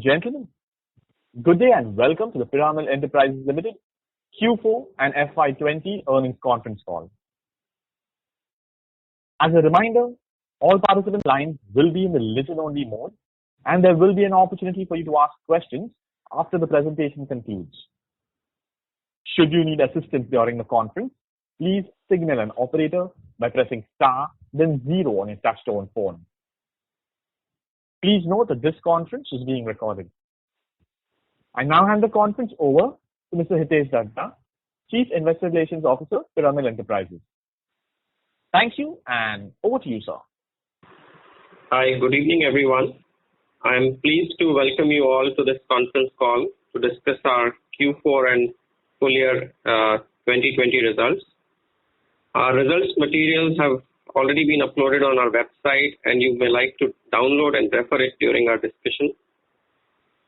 Gentlemen, good day and welcome to the Piramal Enterprises Limited Q4 and FY20 earnings conference call. As a reminder, all participant lines will be in the listen-only mode and there will be an opportunity for you to ask questions after the presentation concludes. Should you need assistance during the conference, please signal an operator by pressing star then 0 on your touchtone phone. Please note that this conference is being recorded. I now hand the conference over to Mr. Hitesh Datta, Chief Investor Relations Officer, Piramal Enterprises. Thank you and over to you, sir. Hi, good evening everyone. I am pleased to welcome you all to this conference call to discuss our Q4 and full year 2020 results. Our results materials have already been uploaded on our website and you may like to download and refer it during our discussion.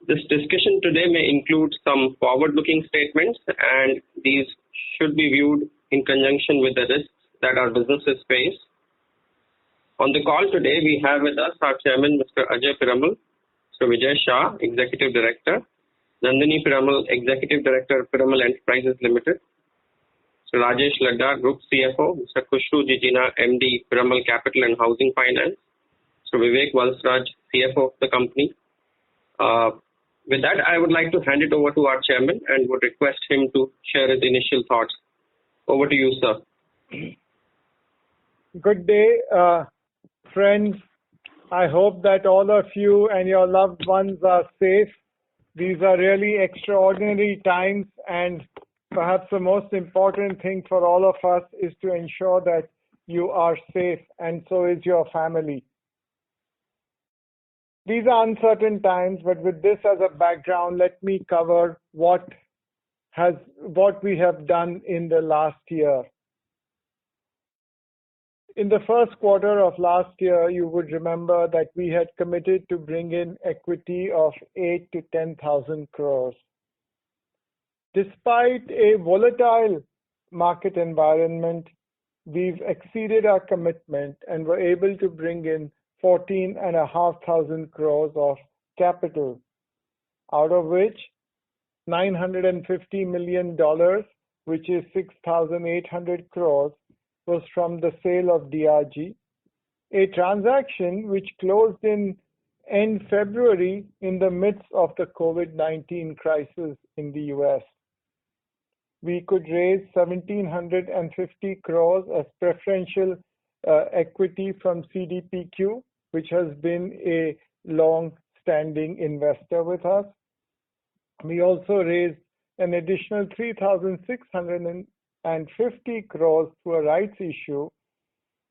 This discussion today may include some forward-looking statements and these should be viewed in conjunction with the risks that our businesses face. On the call today, we have with us our Chairman, Mr. Ajay Piramal, Mr. Vijay Shah, Executive Director, Nandini Piramal, Executive Director, Piramal Enterprises Limited, Mr. Rajesh Ladda, Group CFO, Mr. Khushru Jijina, MD, Piramal Capital and Housing Finance, Mr. Vivek Valsraj, CFO of the company. With that, I would like to hand it over to our Chairman and would request him to share his initial thoughts. Over to you, sir. Good day, friends. I hope that all of you and your loved ones are safe. These are really extraordinary times and perhaps the most important thing for all of us is to ensure that you are safe and so is your family. These are uncertain times, but with this as a background, let me cover what we have done in the last year. In the first quarter of last year, you would remember that we had committed to bring in equity of 8 to 10,000 crores. Despite a volatile market environment, we've exceeded our commitment and were able to bring in 14,500 crores of capital, out of which $950 million, which is 6,800 crores, was from the sale of DRG, a transaction which closed in end February in the midst of the COVID-19 crisis in the US. We could raise 1,750 crores as preferential equity from CDPQ, which has been a long-standing investor with us. We also raised an additional 3,650 crores through a rights issue,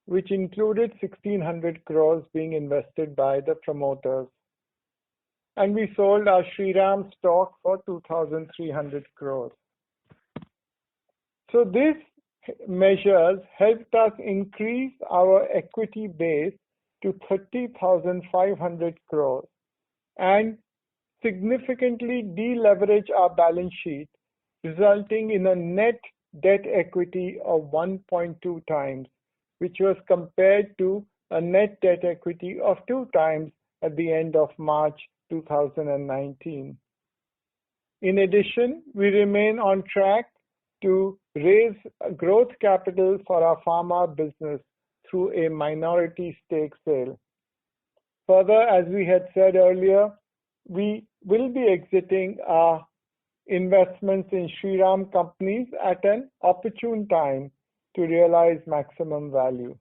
which included 1,600 crores being invested by the promoters. And we sold our Shriram stock for 2,300 crores. So these measures helped us increase our equity base to 30,500 crores and significantly deleverage our balance sheet, resulting in a net debt equity of 1.2 times, which was compared to a net debt equity of 2 times at the end of March 2019. In addition, we remain on track to raise growth capital for our pharma business through a minority stake sale. Further, as we had said earlier, we will be exiting our investments in Shriram companies at an opportune time to realize maximum value.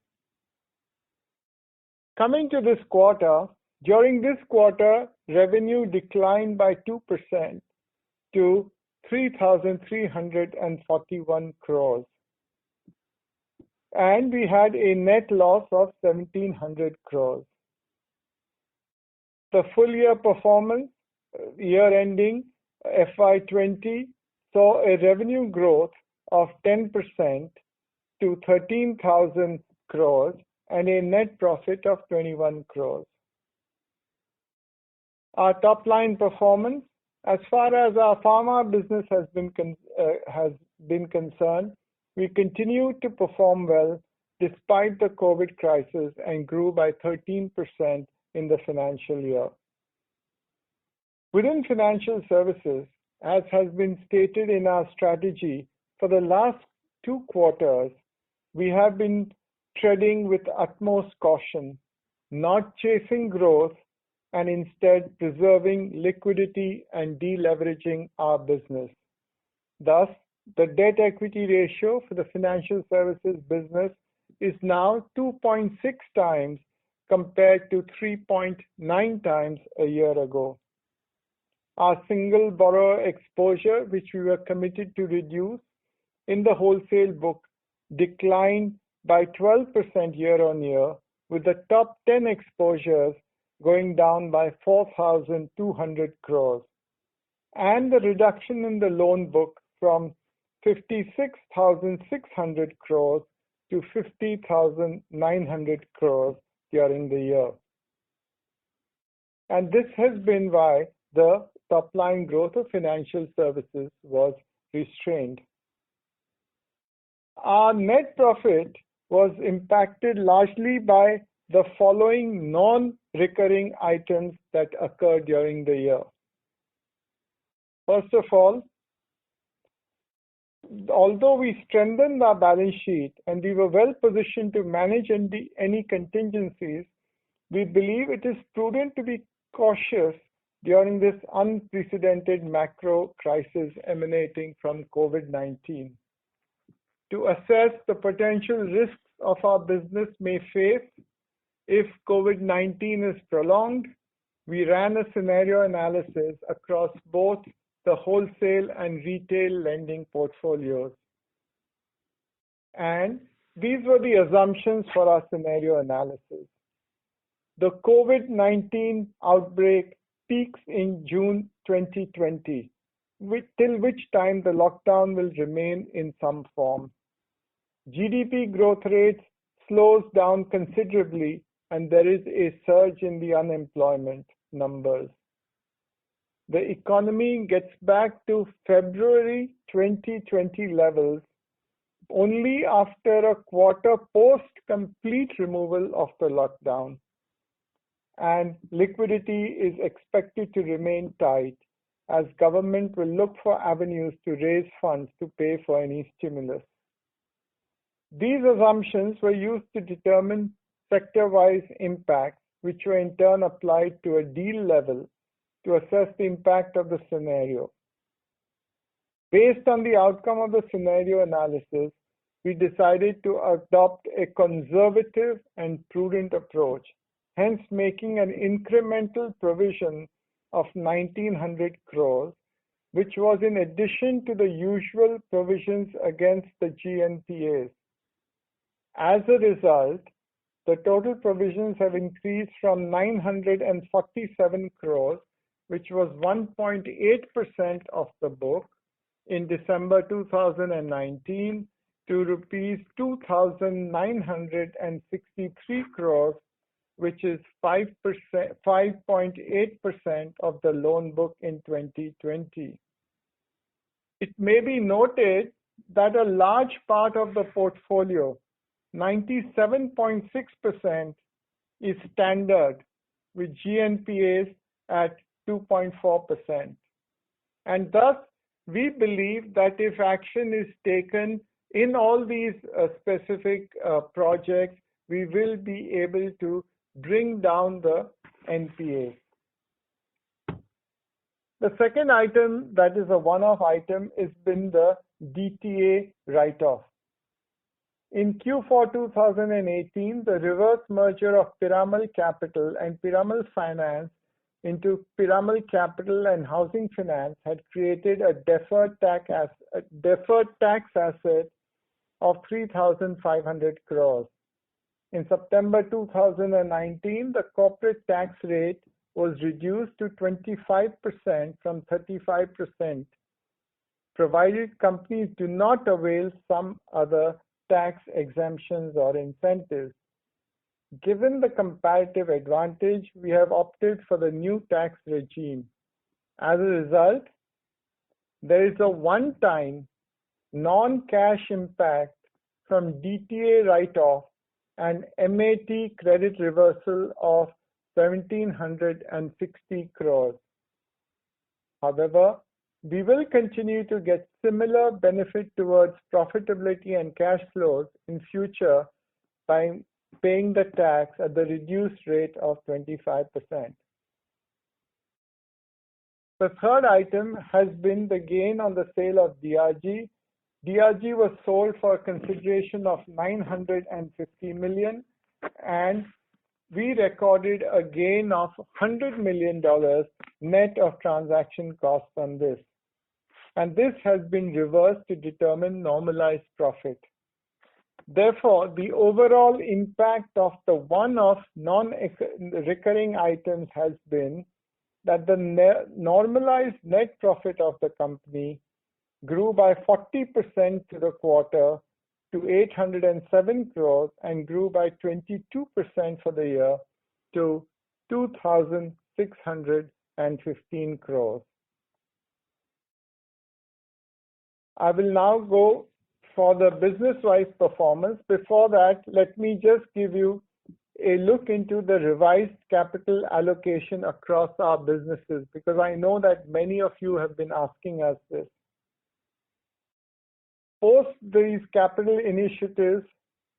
Coming to this quarter, during this quarter, revenue declined by 2% to 3,341 crores. And we had a net loss of 1,700 crores. The full year performance, year ending FY20, saw a revenue growth of 10% to 13,000 crores and a net profit of 21 crores. Our top line performance, as far as our pharma business has been concerned, we continued to perform well despite the COVID crisis and grew by 13% in the financial year. Within financial services, as has been stated in our strategy for the last 2 quarters, we have been treading with utmost caution, not chasing growth, and instead preserving liquidity and deleveraging our business. Thus, the debt equity ratio for the financial services business is now 2.6 times compared to 3.9 times a year ago. Our single borrower exposure, which we were committed to reduce in the wholesale book, declined by 12% year on year, with the top 10 exposures going down by 4,200 crores, and the reduction in the loan book from 56,600 crores to 50,900 crores during the year. And this has been why the top line growth of financial services was restrained. Our net profit was impacted largely by the following non-recurring items that occurred during the year. First of all, although we strengthened our balance sheet and we were well positioned to manage any contingencies, we believe it is prudent to be cautious during this unprecedented macro crisis emanating from COVID-19. To assess the potential risks of our business may face if COVID-19 is prolonged, we ran a scenario analysis across both the wholesale and retail lending portfolios. And these were the assumptions for our scenario analysis. The COVID-19 outbreak peaks in June 2020, till which time the lockdown will remain in some form. GDP growth rate slows down considerably and there is a surge in the unemployment numbers. The economy gets back to February 2020 levels only after a quarter post complete removal of the lockdown. And liquidity is expected to remain tight as government will look for avenues to raise funds to pay for any stimulus. These assumptions were used to determine sector-wise impacts, which were in turn applied to a deal level to assess the impact of the scenario. Based on the outcome of the scenario analysis, we decided to adopt a conservative and prudent approach, hence making an incremental provision of 1,900 crores, which was in addition to the usual provisions against the GNPAs. As a result, the total provisions have increased from 947 crores, which was 1.8% of the book in December 2019, to rupees 2,963 crores, which is 5.8% of the loan book in 2020. It may be noted that a large part of the portfolio, 97.6%, is standard, with GNPAs at 2.4%. And thus, we believe that if action is taken in all these specific projects, we will be able to bring down the NPAs. The second item that is a one-off item has been the DTA write-off. In Q4 2018, the reverse merger of Piramal Capital and Piramal Finance into Piramal Capital and Housing Finance had created a deferred tax asset of 3,500 crores. In September 2019, the corporate tax rate was reduced to 25% from 35%, provided companies do not avail some other tax exemptions or incentives. Given the comparative advantage, we have opted for the new tax regime. As a result, there is a one-time non-cash impact from DTA write-off and MAT credit reversal of 1,760 crores. However, we will continue to get similar benefit towards profitability and cash flows in future by paying the tax at the reduced rate of 25%. The third item has been the gain on the sale of DRG. DRG was sold for a consideration of $950 million, and we recorded a gain of $100 million net of transaction costs on this. And this has been reversed to determine normalized profit. Therefore, the overall impact of the one-off non-recurring items has been that the normalized net profit of the company grew by 40% to the quarter to 807 crores and grew by 22% for the year to 2,615 crores. I will now go for the business-wise performance. Before that, let me just give you a look into the revised capital allocation across our businesses, because I know that many of you have been asking us this. Post these capital initiatives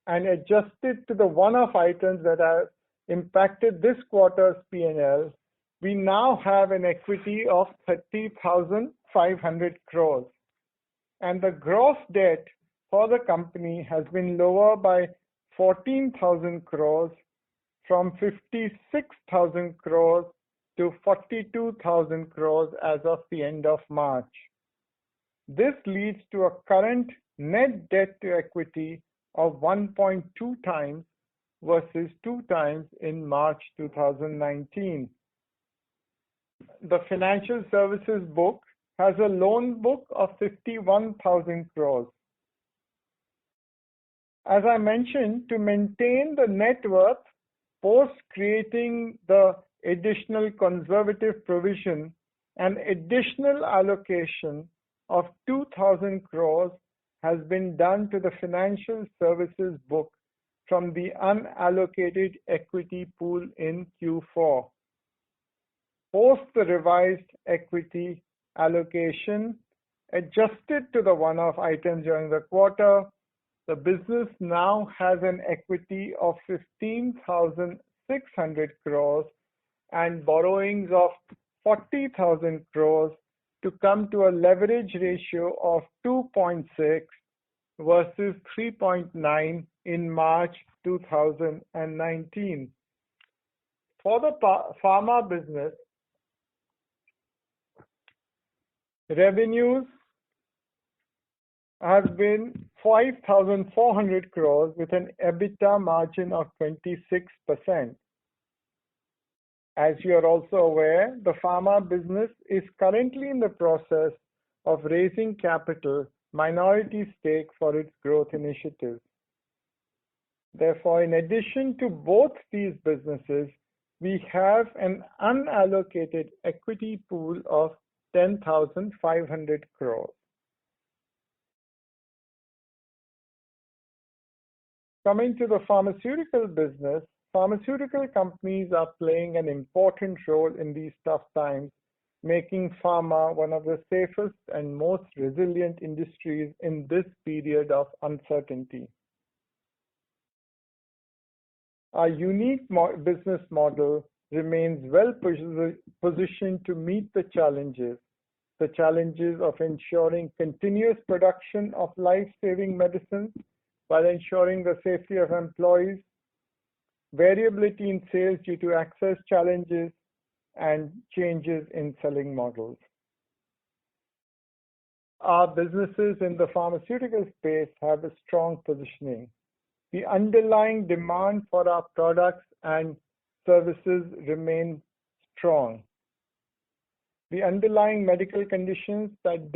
and adjusted to the one-off items that have impacted this quarter's P&L, we now have an equity of 30,500 crores. And the gross debt for the company has been lower by 14,000 crores from 56,000 crores to 42,000 crores as of the end of March. This leads to a current net debt to equity of 1.2 times versus 2 times in March 2019. The financial services book has a loan book of 51,000 crores. As I mentioned, to maintain the net worth post creating the additional conservative provision, an additional allocation of 2,000 crores has been done to the financial services book from the unallocated equity pool in Q4. Post the revised equity allocation, adjusted to the one-off items during the quarter, the business now has an equity of 15,600 crores and borrowings of 40,000 crores to come to a leverage ratio of 2.6 versus 3.9 in March 2019. For the pharma business, revenues have been 5,400 crores with an EBITDA margin of 26%. As you are also aware, the pharma business is currently in the process of raising capital minority stake for its growth initiatives. Therefore, in addition to both these businesses, we have an unallocated equity pool of 10,500 crores. Coming to the pharmaceutical business, pharmaceutical companies are playing an important role in these tough times, making pharma one of the safest and most resilient industries in this period of uncertainty. Our unique business model remains well positioned to meet the challenges of ensuring continuous production of life-saving medicines while ensuring the safety of employees, variability in sales due to access challenges, and changes in selling models. Our businesses in the pharmaceutical space have a strong positioning. The underlying demand for our products and services remain strong. The underlying medical conditions that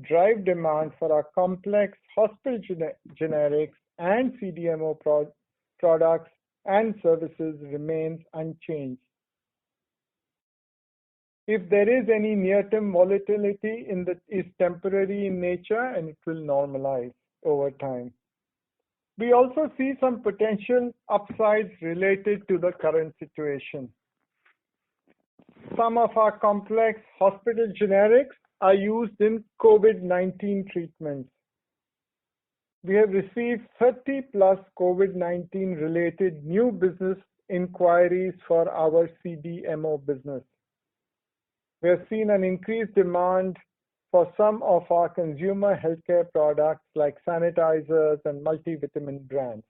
drive demand for our complex hospital generics and CDMO products and services remains unchanged. If there is any near-term volatility is temporary in nature and it will normalize over time. We also see some potential upsides related to the current situation. Some of our complex hospital generics are used in COVID-19 treatments. We have received 30 plus COVID-19 related new business inquiries for our CDMO business. We have seen an increased demand for some of our consumer healthcare products like sanitizers and multivitamin brands.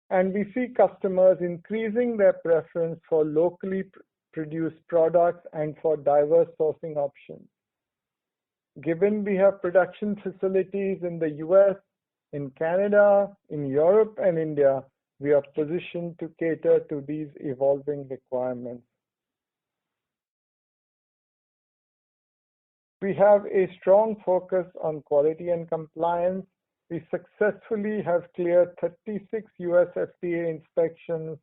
And we see customers increasing their preference for locally produced products and for diverse sourcing options. Given we have production facilities in the US, in Canada, in Europe, and India, we are positioned to cater to these evolving requirements. We have a strong focus on quality and compliance. We successfully have cleared 36 US FDA inspections,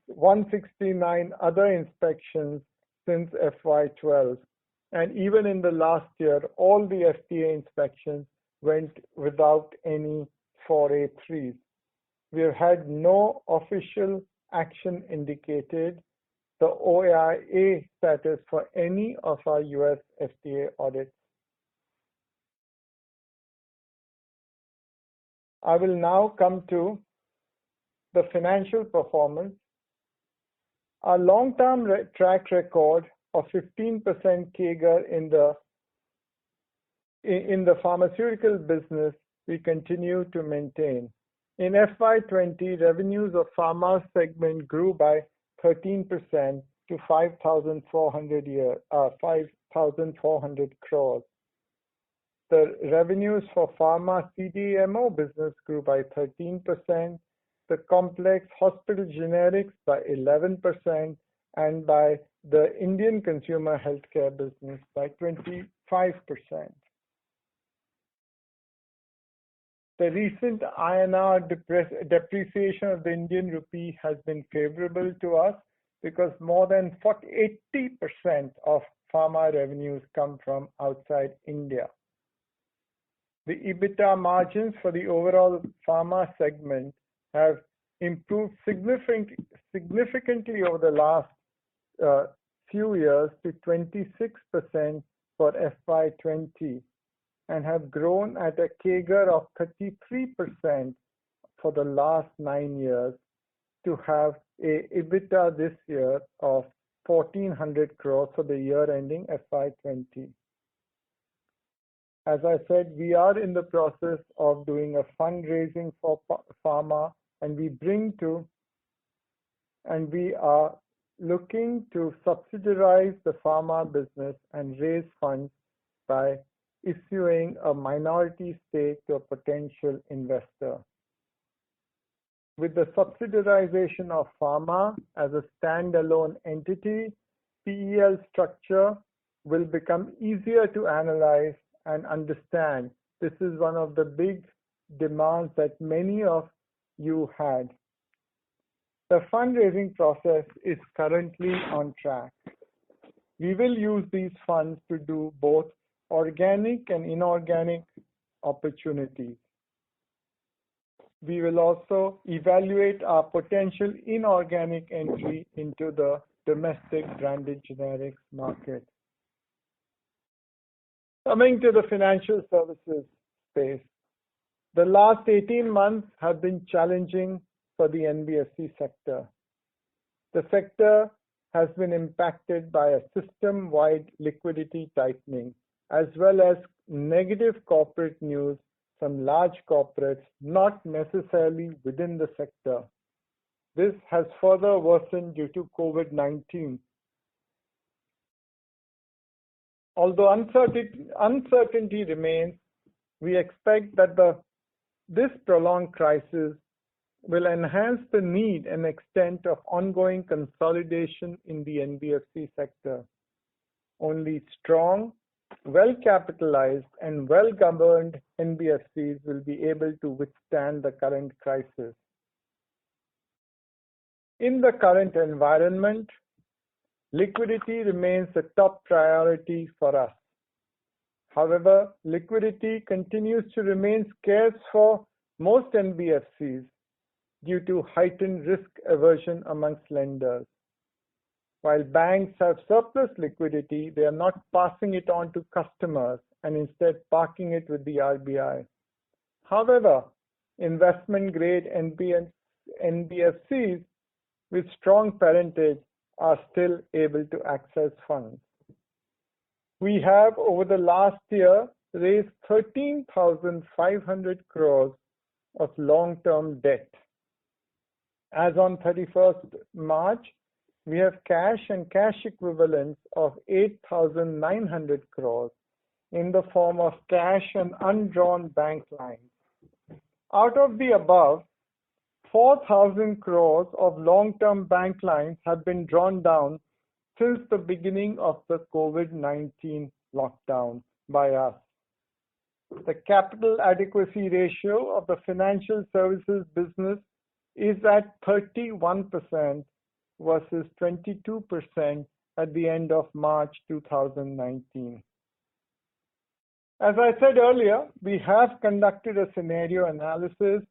169 other inspections since FY12. And even in the last year, all the FDA inspections went without any 483s. We have had no official action indicated the OIA status for any of our US FDA audits. I will now come to the financial performance. Our long-term track record of 15% CAGR in the pharmaceutical business, we continue to maintain. In FY20, revenues of pharma segment grew by 13% to 5,400 crores. The revenues for pharma CDMO business grew by 13%, the complex hospital generics by 11%, and by the Indian consumer healthcare business by 25%. The recent INR depreciation of the Indian rupee has been favorable to us because more than 80% of pharma revenues come from outside India. The EBITDA margins for the overall pharma segment have improved significantly over the last few years to 26% for FY20 and have grown at a CAGR of 33% for the last 9 years to have a EBITDA this year of 1,400 crores for the year ending FY20. As I said, we are in the process of doing a fundraising for pharma, and we are looking to subsidize the pharma business and raise funds by issuing a minority stake to a potential investor. With the subsidiarization of pharma as a standalone entity, PEL structure will become easier to analyze and understand. This is one of the big demands that many of you had. The fundraising process is currently on track. We will use these funds to do both organic and inorganic opportunities. We will also evaluate our potential inorganic entry into the domestic branded generics market. Coming to the financial services space, the last 18 months have been challenging for the NBFC sector. The sector has been impacted by a system-wide liquidity tightening, as well as negative corporate news from large corporates not necessarily within the sector. This has further worsened due to COVID-19. Although uncertainty remains, we expect that this prolonged crisis will enhance the need and extent of ongoing consolidation in the NBFC sector. Only strong, well-capitalized and well-governed NBFCs will be able to withstand the current crisis. In the current environment, liquidity remains the top priority for us. However, liquidity continues to remain scarce for most NBFCs due to heightened risk aversion amongst lenders. While banks have surplus liquidity, they are not passing it on to customers and instead parking it with the RBI. However, investment-grade NBFCs with strong parentage are still able to access funds. We have, over the last year, raised 13,500 crores of long-term debt. As on 31st March, we have cash and cash equivalents of 8,900 crores in the form of cash and undrawn bank lines. Out of the above, 4,000 crores of long-term bank lines have been drawn down since the beginning of the COVID-19 lockdown by us. The capital adequacy ratio of the financial services business is at 31% versus 22% at the end of March 2019. As I said earlier, we have conducted a scenario analysis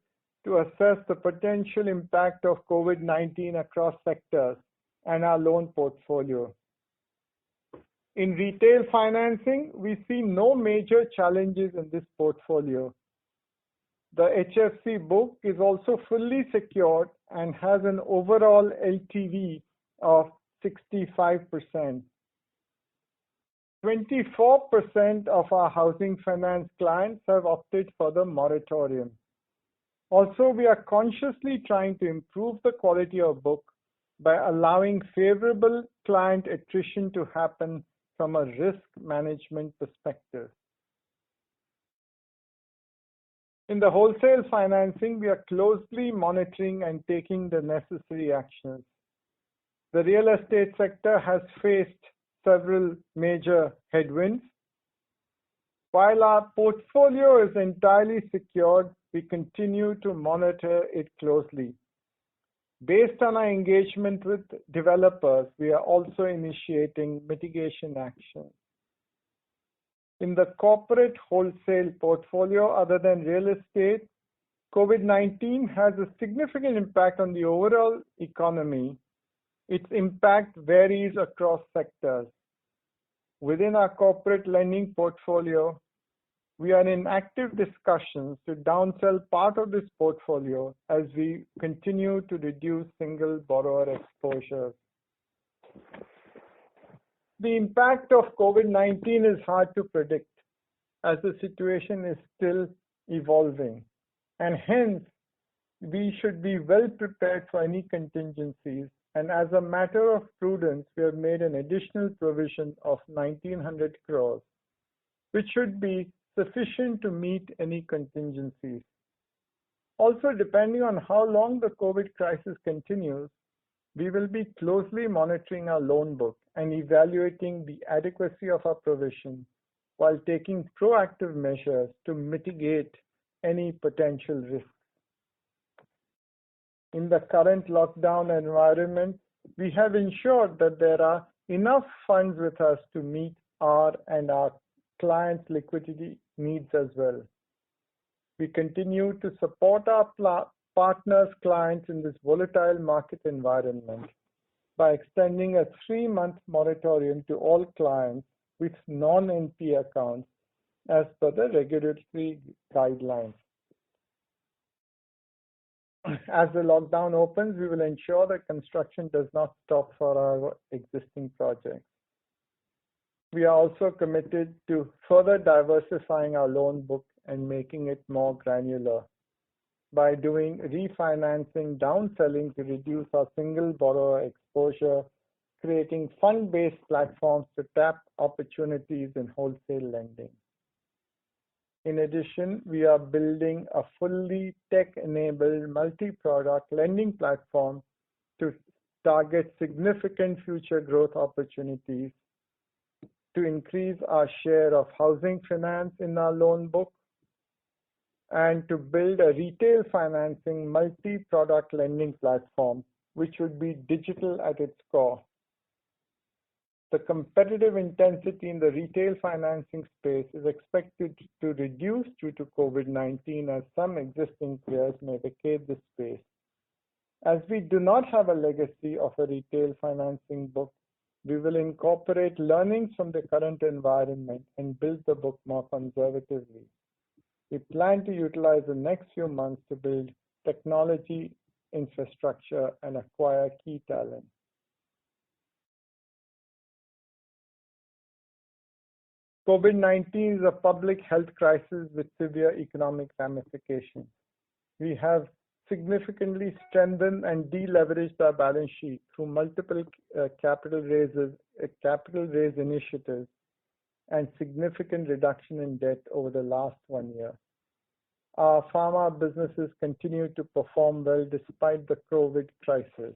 to assess the potential impact of COVID-19 across sectors and our loan portfolio. In retail financing, we see no major challenges in this portfolio. The HFC book is also fully secured and has an overall LTV of 65%. 24% of our housing finance clients have opted for the moratorium. Also, we are consciously trying to improve the quality of book by allowing favorable client attrition to happen from a risk management perspective. In the wholesale financing, we are closely monitoring and taking the necessary actions. The real estate sector has faced several major headwinds. While our portfolio is entirely secured, we continue to monitor it closely. Based on our engagement with developers, we are also initiating mitigation actions. In the corporate wholesale portfolio, other than real estate, COVID-19 has a significant impact on the overall economy. Its impact varies across sectors. Within our corporate lending portfolio, we are in active discussions to downsell part of this portfolio as we continue to reduce single borrower exposures. The impact of COVID-19 is hard to predict as the situation is still evolving, and hence we should be well prepared for any contingencies. And as a matter of prudence, we have made an additional provision of 1,900 crores, which should be sufficient to meet any contingencies. Also, depending on how long the COVID crisis continues, we will be closely monitoring our loan book and evaluating the adequacy of our provision while taking proactive measures to mitigate any potential risks. In the current lockdown environment, we have ensured that there are enough funds with us to meet our and our clients' liquidity needs as well. We continue to support our partners' clients in this volatile market environment by extending a 3-month moratorium to all clients with non-NP accounts as per the regulatory guidelines. As the lockdown opens, we will ensure that construction does not stop for our existing projects. We are also committed to further diversifying our loan book and making it more granular by doing refinancing, downselling to reduce our single borrower exposure, creating fund-based platforms to tap opportunities in wholesale lending. In addition, we are building a fully tech-enabled multi-product lending platform to target significant future growth opportunities, to increase our share of housing finance in our loan book, and to build a retail financing multi-product lending platform, which would be digital at its core. The competitive intensity in the retail financing space is expected to reduce due to COVID-19 as some existing players may vacate the space. As we do not have a legacy of a retail financing book, We will incorporate learnings from the current environment and build the book more conservatively. We plan to utilize the next few months to build technology infrastructure and acquire key talent. COVID-19 is a public health crisis with severe economic ramifications. We have significantly strengthened and deleveraged our balance sheet through multiple capital raise initiatives and significant reduction in debt over the last 1 year. Our pharma businesses continue to perform well despite the COVID crisis.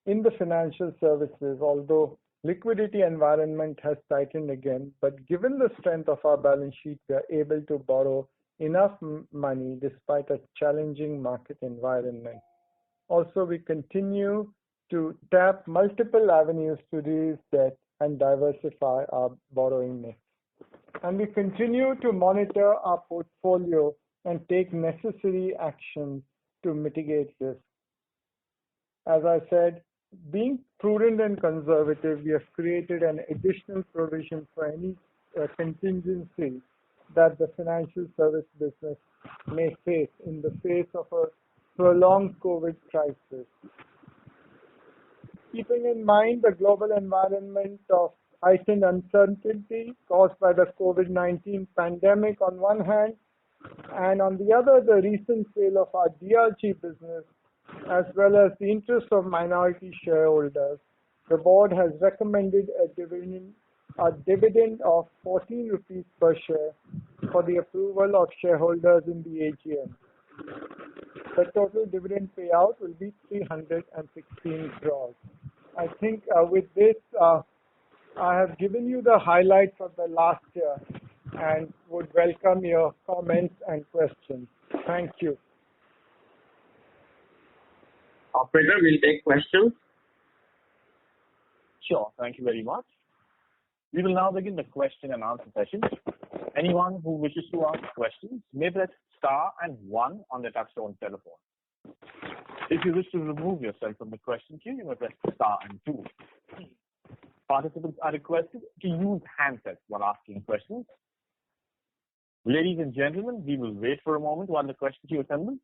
In the financial services, although liquidity environment has tightened again, but given the strength of our balance sheet, we are able to borrow enough money despite a challenging market environment. Also, we continue to tap multiple avenues to raise debt and diversify our borrowing mix. And we continue to monitor our portfolio and take necessary actions to mitigate risk. As I said, being prudent and conservative, we have created an additional provision for any contingency that the financial service business may face in the face of a prolonged COVID crisis. Keeping in mind the global environment of heightened uncertainty caused by the COVID-19 pandemic on one hand, and on the other, the recent sale of our DRG business, as well as the interest of minority shareholders, the board has recommended a dividend of 14 rupees per share for the approval of shareholders in the AGM. The total dividend payout will be 316 crores. I think with this, I have given you the highlights of the last year and would welcome your comments and questions. Thank you. Operator, we'll take questions. Sure, thank you very much. We will now begin the question and answer session. Anyone who wishes to ask questions may press star and 1 on their touchtone telephone. If you wish to remove yourself from the question queue, you may press star and 2. Participants are requested to use handsets while asking questions. Ladies and gentlemen, we will wait for a moment while the question queue assembles.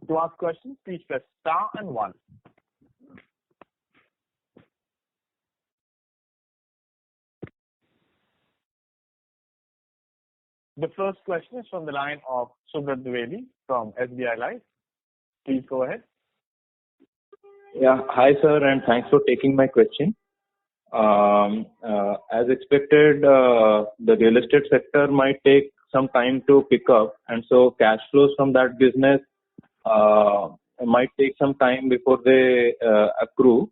To ask questions, please press star and 1. The first question is from the line of Subrat Dwivedi from SBI Life. Please go ahead. Yeah, hi sir, and thanks for taking my question. As expected, the real estate sector might take some time to pick up, and so cash flows from that business might take some time before they accrue.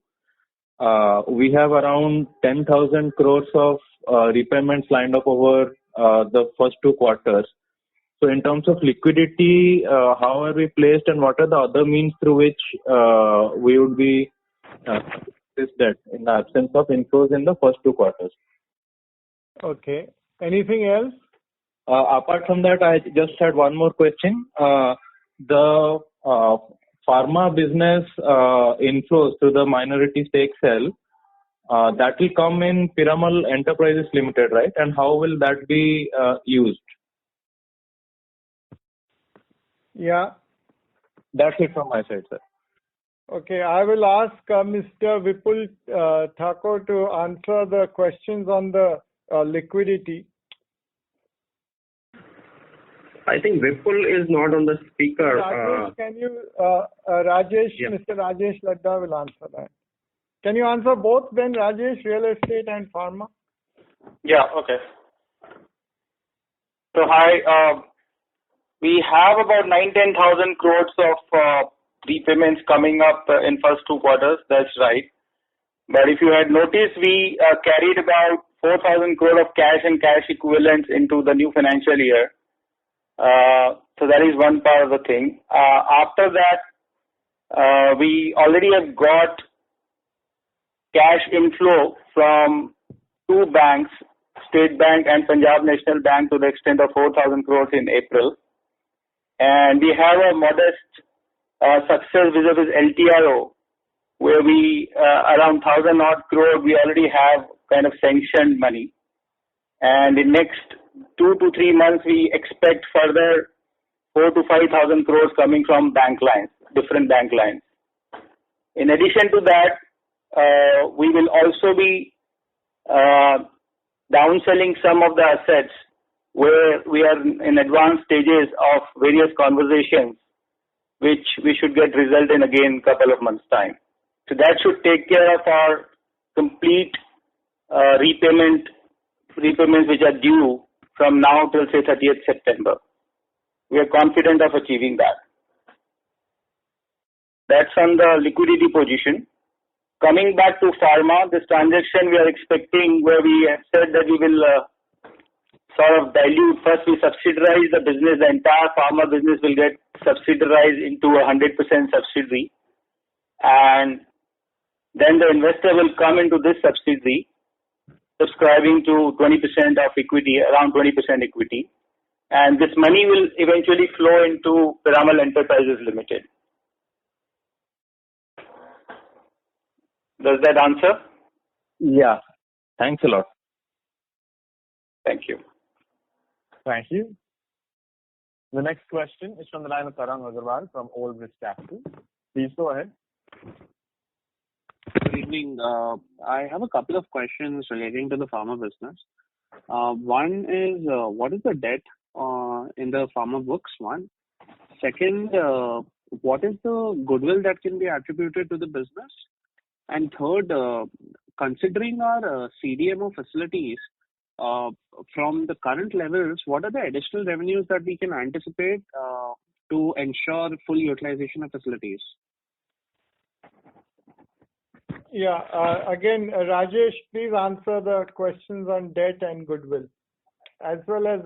We have around 10,000 crores of repayments lined up over the first 2 quarters. So in terms of liquidity, how are we placed, and what are the other means through which we would be this debt in the absence of inflows in the first 2 quarters? Okay. Anything else? Apart from that, I just had one more question. The pharma business inflows through the minority stake sale, that will come in Piramal Enterprises Limited, right? And how will that be used? Yeah. That's it from my side, sir. Okay, I will ask Mr. Vipul Thakur to answer the questions on the liquidity. I think Vipul is not on the speaker. Rajesh, can you, Rajesh, Yeah. Mr. Rajesh Ladda will answer that. Can you answer both then, Rajesh, real estate and pharma? Yeah, okay. So hi, we have about 9,000-10,000 crores of repayments coming up in first 2 quarters. That's right. But if you had noticed, we carried about 4,000 crore of cash and cash equivalents into the new financial year. So that is one part of the thing. After that, we already have got cash inflow from 2 banks, State Bank and Punjab National Bank, to the extent of 4,000 crores in April. And we have a modest success vis-a-vis LTRO, where we around 1,000 odd crore we already have kind of sanctioned money, and in next 2 to 3 months we expect further 4 to 5,000 crores coming from bank lines, different bank lines. In addition to that, we will also be downselling some of the assets where we are in advanced stages of various conversations, which we should get result in again couple of months' time. So that should take care of our complete repayments which are due from now till say 30th September. We are confident of achieving that. That's on the liquidity position. Coming back to pharma, this transaction we are expecting where we have said that we will sort of dilute. First we subsidiarize the business, the entire pharma business will get subsidiarized into a 100% subsidiary, and then the investor will come into this subsidiary subscribing to 20% of equity, around 20% equity, and this money will eventually flow into Piramal Enterprises Limited. Does that answer? Yeah. Thanks a lot. Thank you. Thank you. The next question is from the line of Tarang Agarwal from Old Bridge Capital. Please go ahead. Good evening. I have a couple of questions relating to the pharma business. One is, what is the debt in the pharma books? One. Second, what is the goodwill that can be attributed to the business? And third, considering our CDMO facilities, from the current levels, what are the additional revenues that we can anticipate to ensure full utilization of facilities? Yeah. Again, Rajesh, please answer the questions on debt and goodwill, as well as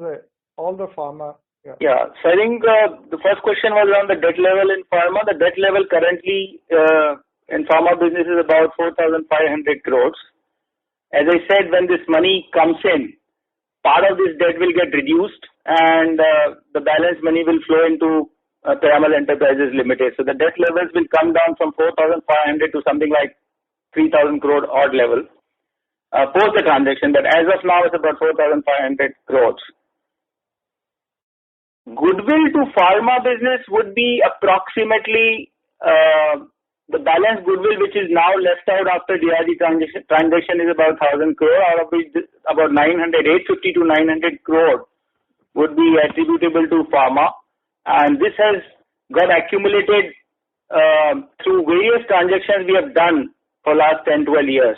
all the pharma. Yeah. So I think the first question was on the debt level in pharma. The debt level currently in pharma business is about 4,500 crores. As I said, when this money comes in, part of this debt will get reduced and the balance money will flow into Piramal Enterprises Limited. So the debt levels will come down from 4,500 to something like 3,000 crore odd level post the transaction. But as of now, it's about 4,500 crores. Goodwill to pharma business would be approximately the balance goodwill which is now left out after DRG transaction is about 1,000 crore, out of which about 850 to 900 crore would be attributable to pharma, and this has got accumulated through various transactions we have done for last 10-12 years.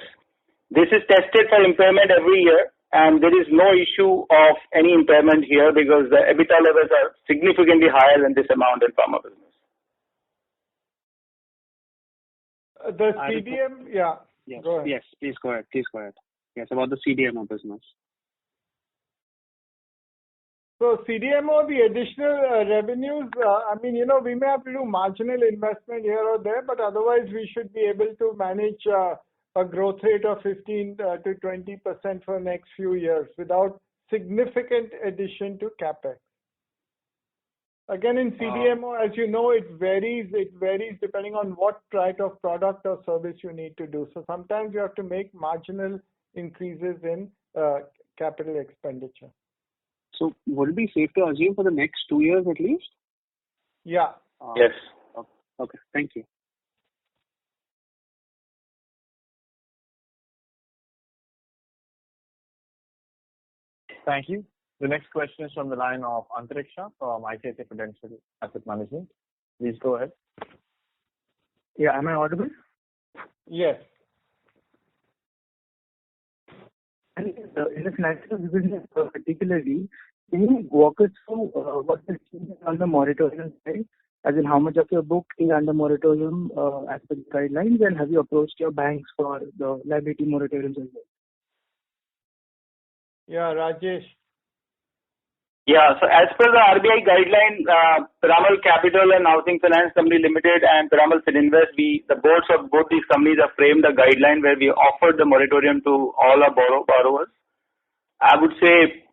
This is tested for impairment every year, and there is no issue of any impairment here because the EBITDA levels are significantly higher than this amount in pharma business. The CDM, yeah. Yes. Go ahead. Yes, please go ahead. Yes, about the CDMO business. So CDMO, the additional revenues, we may have to do marginal investment here or there, but otherwise we should be able to manage a growth rate of 15 to 20% for the next few years without significant addition to capex. Again, in CDMO, as you know, it varies depending on what type of product or service you need to do. So sometimes you have to make marginal increases in capital expenditure. So would it be safe to assume for the next 2 years at least? Yeah. Yes. Okay. Thank you. Thank you. The next question is from the line of Antariksha from ICICI Prudential Asset Management. Please go ahead. Yeah, am I audible? Yes. And in the financial business particularly, can you walk us through what is on the moratorium side, as in how much of your book is under moratorium as per the guidelines, and have you approached your banks for the liability moratoriums as well? Yeah, Rajesh. Yeah, so as per the RBI guideline, Piramal Capital and Housing Finance Company Limited and Piramal Fininvest, the boards of both these companies have framed a guideline where we offered the moratorium to all our borrowers. I would say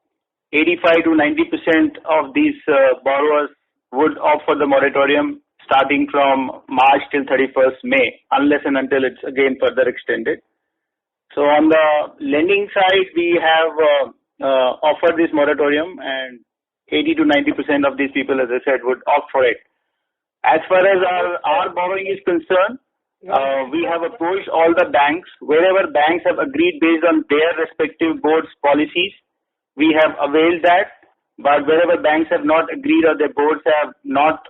85 to 90% of these borrowers would opt for the moratorium. starting from March till 31st May, unless and until it's again further extended. So on the lending side, we have offered this moratorium, and 80 to 90% of these people, as I said, would opt for it. As far as our borrowing is concerned, we have approached all the banks. Wherever banks have agreed based on their respective boards' policies, we have availed that. But wherever banks have not agreed or their boards have not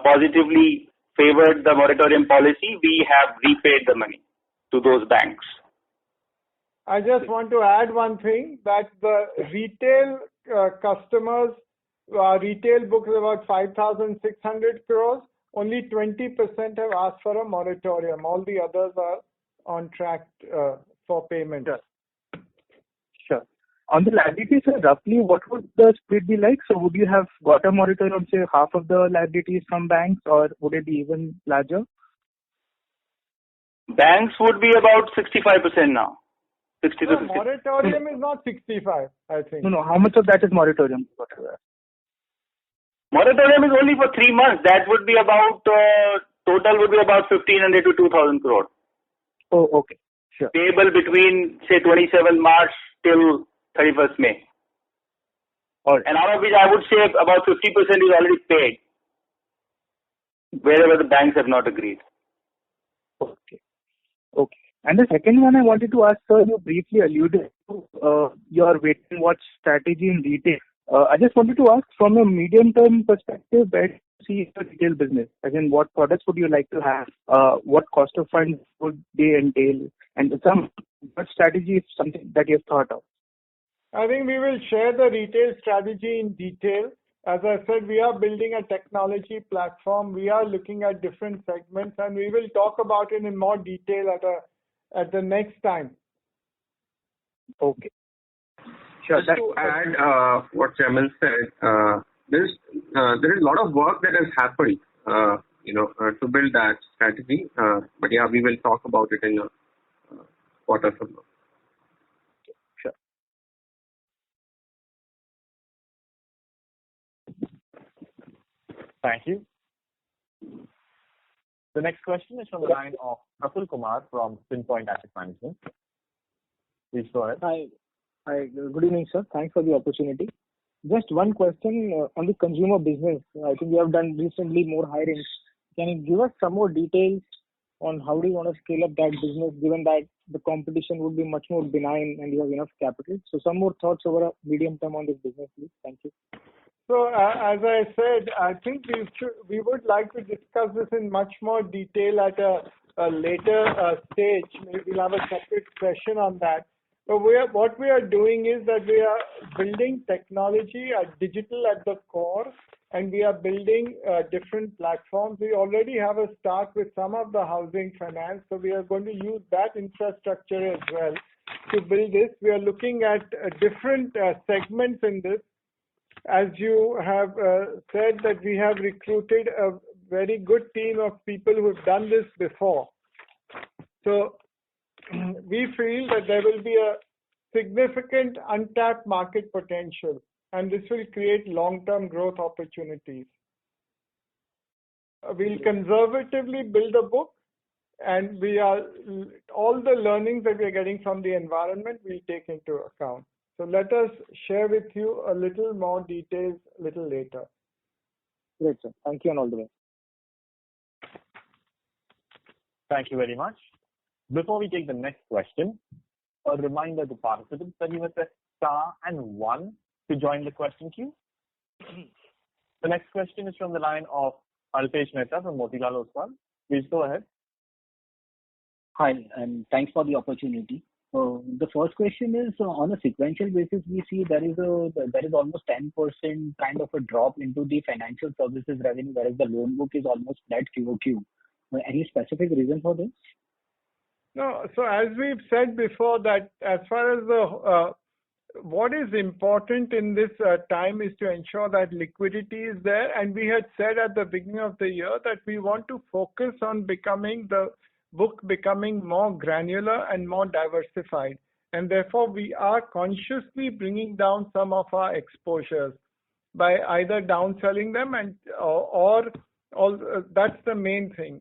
positively favored the moratorium policy, we have repaid the money to those banks. I just want to add one thing, that the retail customers, retail book is about 5,600 crores. Only 20% have asked for a moratorium. All the others are on track for payment. Sure. On the liabilities, sir, roughly what would the split be like? So would you have got a moratorium, say half of the liabilities from banks, or would it be even larger? Banks would be about 65% now. 60 to 60. Moratorium is not 65, I think. No, how much of that is moratorium? Moratorium is only for 3 months. That would be about, total would be about 1,500 to 2,000 crore. Oh, okay. Sure. Payable between, say, 27 March till 31st May. All right. And out of which I would say about 50% is already paid, wherever the banks have not agreed. Okay. And the second one I wanted to ask, sir, you briefly alluded to your wait and watch strategy in retail. I just wanted to ask, from a medium-term perspective, where do you see the retail business? As in, what products would you like to have? What cost of funds would they entail? And what strategy is something that you have thought of? I think we will share the retail strategy in detail. As I said, we are building a technology platform. We are looking at different segments, and we will talk about it in more detail at the next time. Okay. Sure. Just to add what Chairman said, there is a lot of work that has happened, to build that strategy. But yeah, we will talk about it in a quarter from now. Sure. Thank you. The next question is from the line of Praful Kumar from Pinpoint Asset Management. Please go ahead. Hi. Good evening, sir. Thanks for the opportunity. Just one question on the consumer business. I think you have done recently more hirings. Can you give us some more details on how do you want to scale up that business, given that the competition would be much more benign and you have enough capital? So some more thoughts over a medium term on this business, please. Thank you. So as I said, I think we would like to discuss this in much more detail at a later stage. Maybe we'll have a separate session on that. But what we are doing is that we are building technology, digital at the core, and we are building different platforms. We already have a start with some of the housing finance, so we are going to use that infrastructure as well to build this. We are looking at different segments in this. As you have said, that we have recruited a very good team of people who have done this before. So we feel that there will be a significant untapped market potential, and this will create long-term growth opportunities. We'll conservatively build a book, and all the learnings that we are getting from the environment we'll take into account. So let us share with you a little more details a little later. Great, sir. Thank you and all the best. Thank you very much. Before we take the next question, a reminder to participants that you must press star and 1 to join the question queue. The next question is from the line of Allocation from Motilal Oswal. Please go ahead. Hi, and thanks for the opportunity. The first question is, on a sequential basis, we see there is almost 10% kind of a drop into the financial services revenue, whereas the loan book is almost flat QOQ. Any specific reason for this? No. So as we've said before, that as far as what is important in this time is to ensure that liquidity is there. And we had said at the beginning of the year that we want to focus on the book becoming more granular and more diversified. And therefore, we are consciously bringing down some of our exposures by either downselling them or That's the main thing.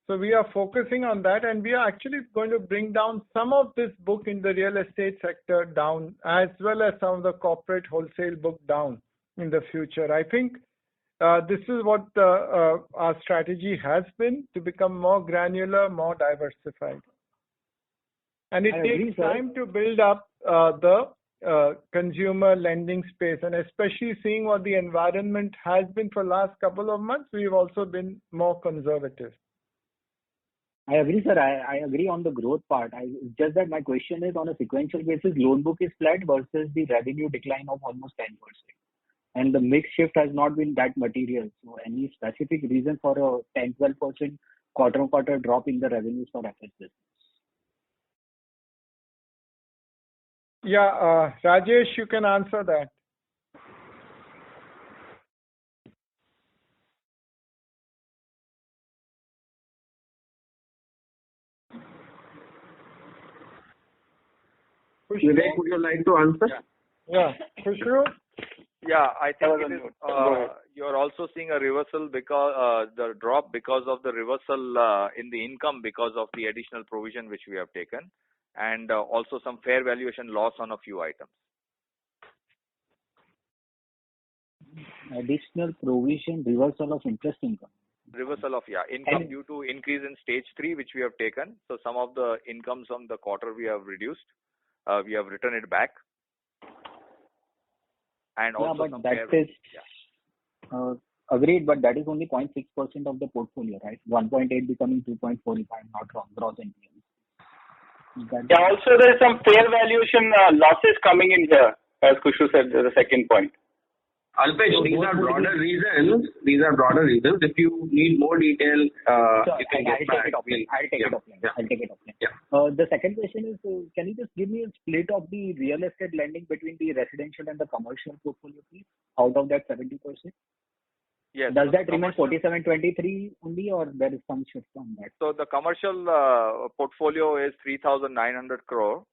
So we are focusing on that, and we are actually going to bring down some of this book in the real estate sector down, as well as some of the corporate wholesale book down in the future. I think this is what our strategy has been, to become more granular, more diversified. And it takes time to build up the consumer lending space, and especially seeing what the environment has been for the last couple of months, we've also been more conservative. I agree, sir. I agree on the growth part. Just that my question is, on a sequential basis, loan book is flat versus the revenue decline of almost 10%. And the mix shift has not been that material. So any specific reason for a 10-12% quarter-on-quarter drop in the revenues for FS business? Yeah, Rajesh, you can answer that. Vivek, would you like to answer? Yeah. Khushru? Yeah, I think it is, you're also seeing a reversal because the drop because of the reversal in the income because of the additional provision which we have taken, and also some fair valuation loss on a few items. Additional provision, reversal of interest income. Reversal of income due to increase in stage 3 which we have taken. So some of the incomes from the quarter we have reduced. We have written it back. And also but that is agreed, but that is only 0.6% of the portfolio, right? 1.8 becoming 2.4 if I'm not wrong, gross NPL. Yeah, also there is some fair valuation losses coming in here, as Khushru said, the second point. Alpesh, these are broader reasons. If you need more detail, you can get back. I'll take it offline. Yeah. The second question is, can you just give me a split of the real estate lending between the residential and the commercial portfolio, please, out of that 70%? Yes. Does that remain 47-23 only, or there is some shift on that? So the commercial portfolio is 3,900 crore.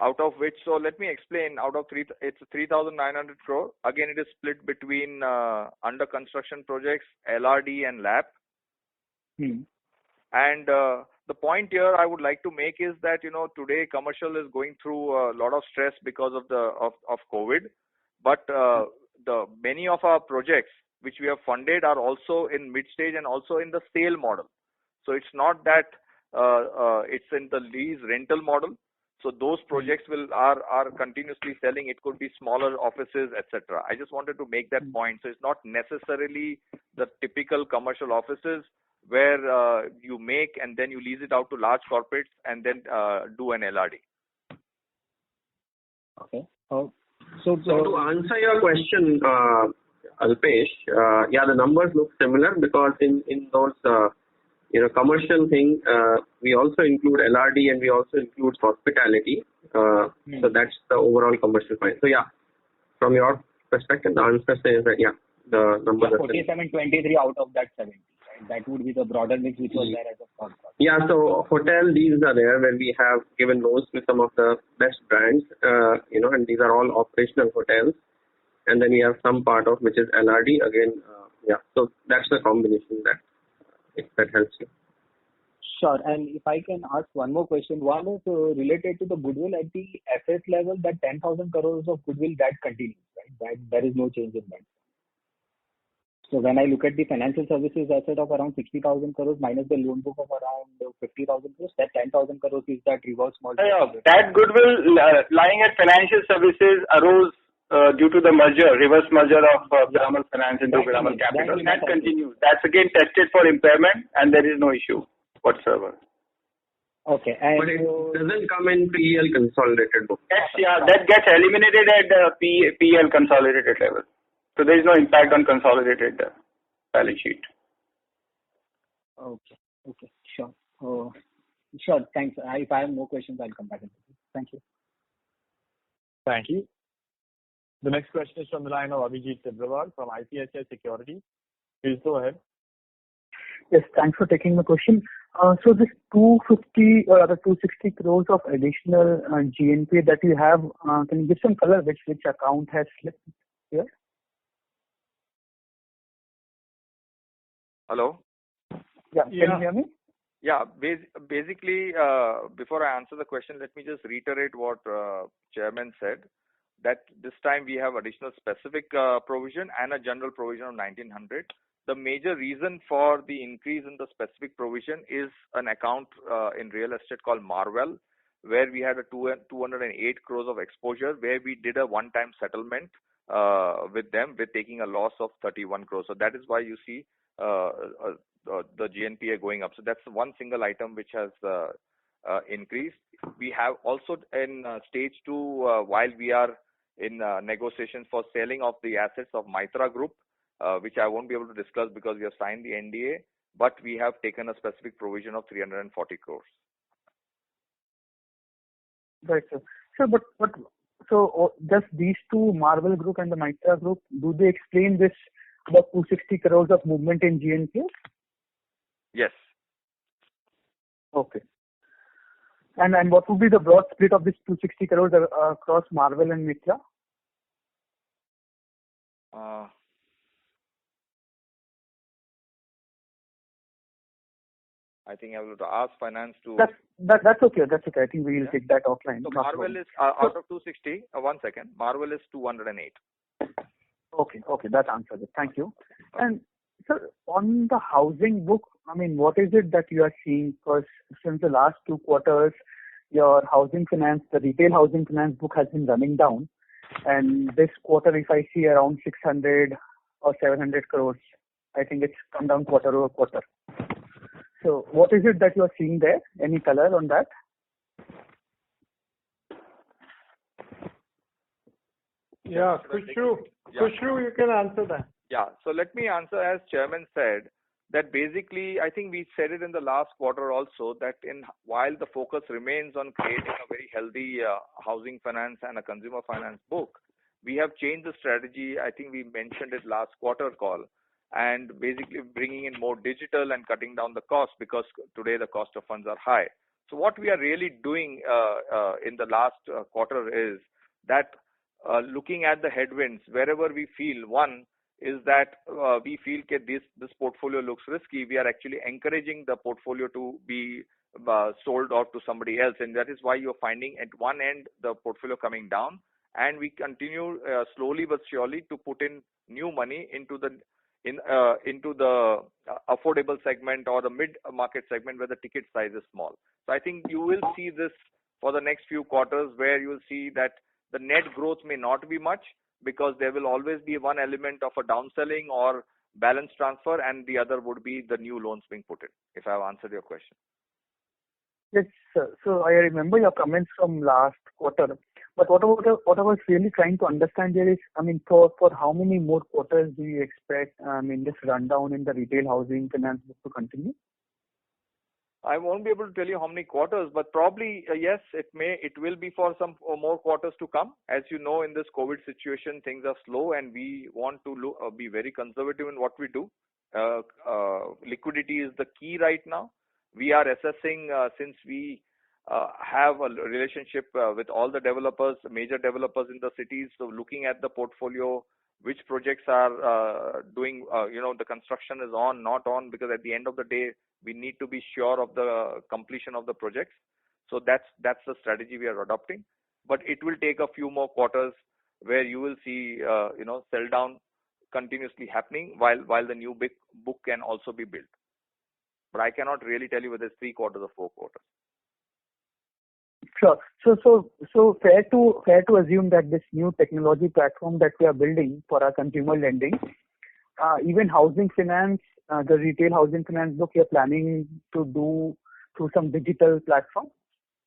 Out of which, so let me explain, it's 3,900 crore. Again, it is split between under construction projects, LRD and LAP. And the point here I would like to make is that, today commercial is going through a lot of stress because of of COVID. But the many of our projects which we have funded are also in mid stage and also in the sale model. So it's not that it's in the lease rental model. So those projects are continuously selling. It could be smaller offices, etc. I just wanted to make that point. So it's not necessarily the typical commercial offices where you make and then you lease it out to large corporates and then do an LRD. Okay. So to answer your question, Alpesh, the numbers look similar because in those commercial thing, we also include LRD and we also include hospitality. So that's the overall commercial point. So from your perspective, the answer says that the numbers are 47-23 out of that 70. Right? That would be the broader mix which was there as a first. Yeah, so hotel deals are there where we have given loans to some of the best brands, and these are all operational hotels. And then we have some part of which is LRD again. So that's the combination that. If that helps you. Sure. And if I can ask one more question. One is related to the goodwill at the FS level, that 10,000 crores of goodwill, that continues, right? There is no change in that. So when I look at the financial services asset of around 60,000 crores minus the loan book of around 50,000 crores, that 10,000 crores is that reverse mortgage. That goodwill lying at financial services arose due to the reverse merger of Piramal Finance into Piramal Capital. That continues. That's again tested for impairment and there is no issue whatsoever. Okay. But it doesn't come in PEL consolidated book. Yes, that gets eliminated at PEL consolidated level. So there is no impact on consolidated balance sheet. Okay. Sure. Thanks. If I have more questions, I'll come back. Thank you. Thank you. The next question is from the line of Abhijit Tibrewal from ICICI Securities. Please go ahead. Yes, thanks for taking my question. So this 250 or rather 260 crores of additional GNPA that you have, can you give some color which account has slipped here? Hello? Yeah, can you hear me? Yeah, basically, before I answer the question, let me just reiterate what Chairman said, that this time we have additional specific provision and a general provision of 1900. The major reason for the increase in the specific provision is an account in real estate called Marvel, where we had a 208 crores of exposure, where we did a one-time settlement with them with taking a loss of 31 crores. So that is why you see the GNPA going up. So that's one single item which has increased. We have also in stage 2, while we are in negotiations for selling of the assets of Mitra Group, which I won't be able to discuss because we have signed the NDA, but we have taken a specific provision of 340 crores. Right, sir. So just these two, Marvel Group and the Mitra Group, do they explain this about 260 crores of movement in GNPA? Yes. Okay. And what would be the broad split of this 260 crores across Marvel and Mitra? I think I will have to ask finance to. That's okay. That's okay. I think we will take that offline. So Marvel is out of 260. 1 second. Marvel is 208. Okay. That answers it. Thank you. And sir, on the housing book, I mean, what is it that you are seeing? Because since the last 2 quarters, your housing finance, the retail housing finance book has been running down. And this quarter, if I see around 600 or 700 crores, I think it's come down quarter over quarter. So what is it that you are seeing there? Any color on that? Yeah, Khushru, you can answer that. Yeah, so let me answer as Chairman said, that basically, I think we said it in the last quarter also, that while the focus remains on creating a very healthy housing finance and a consumer finance book, we have changed the strategy. I think we mentioned it last quarter call, and basically bringing in more digital and cutting down the cost, because today the cost of funds are high. So what we are really doing in the last quarter is that looking at the headwinds, wherever we feel, one is that we feel that this portfolio looks risky, we are actually encouraging the portfolio to be sold off to somebody else, and that is why you're finding at one end the portfolio coming down, and we continue slowly but surely to put in new money into the affordable segment or the mid-market segment where the ticket size is small. So I think you will see this for the next few quarters, where you will see that the net growth may not be much, because there will always be one element of a downselling or balance transfer, and the other would be the new loans being put in, if I have answered your question. Yes, sir. So I remember your comments from last quarter. But what I was really trying to understand here is, I mean, for how many more quarters do you expect this rundown in the retail housing finance book to continue? I won't be able to tell you how many quarters, but probably yes, it will be for some more quarters to come. As you know, in this COVID situation, things are slow, and we want to be very conservative in what we do. Liquidity is the key right now. We are assessing, since we have a relationship with all the developers, major developers in the cities. So looking at the portfolio, which projects are doing, the construction is on, not on, because at the end of the day, we need to be sure of the completion of the projects. So that's the strategy we are adopting. But it will take a few more quarters where you will see, sell down continuously happening while the new big book can also be built. But I cannot really tell you whether it's 3 quarters or 4 quarters. Sure. So fair to assume that this new technology platform that we are building for our consumer lending, even housing finance, the retail housing finance book, you're planning to do through some digital platform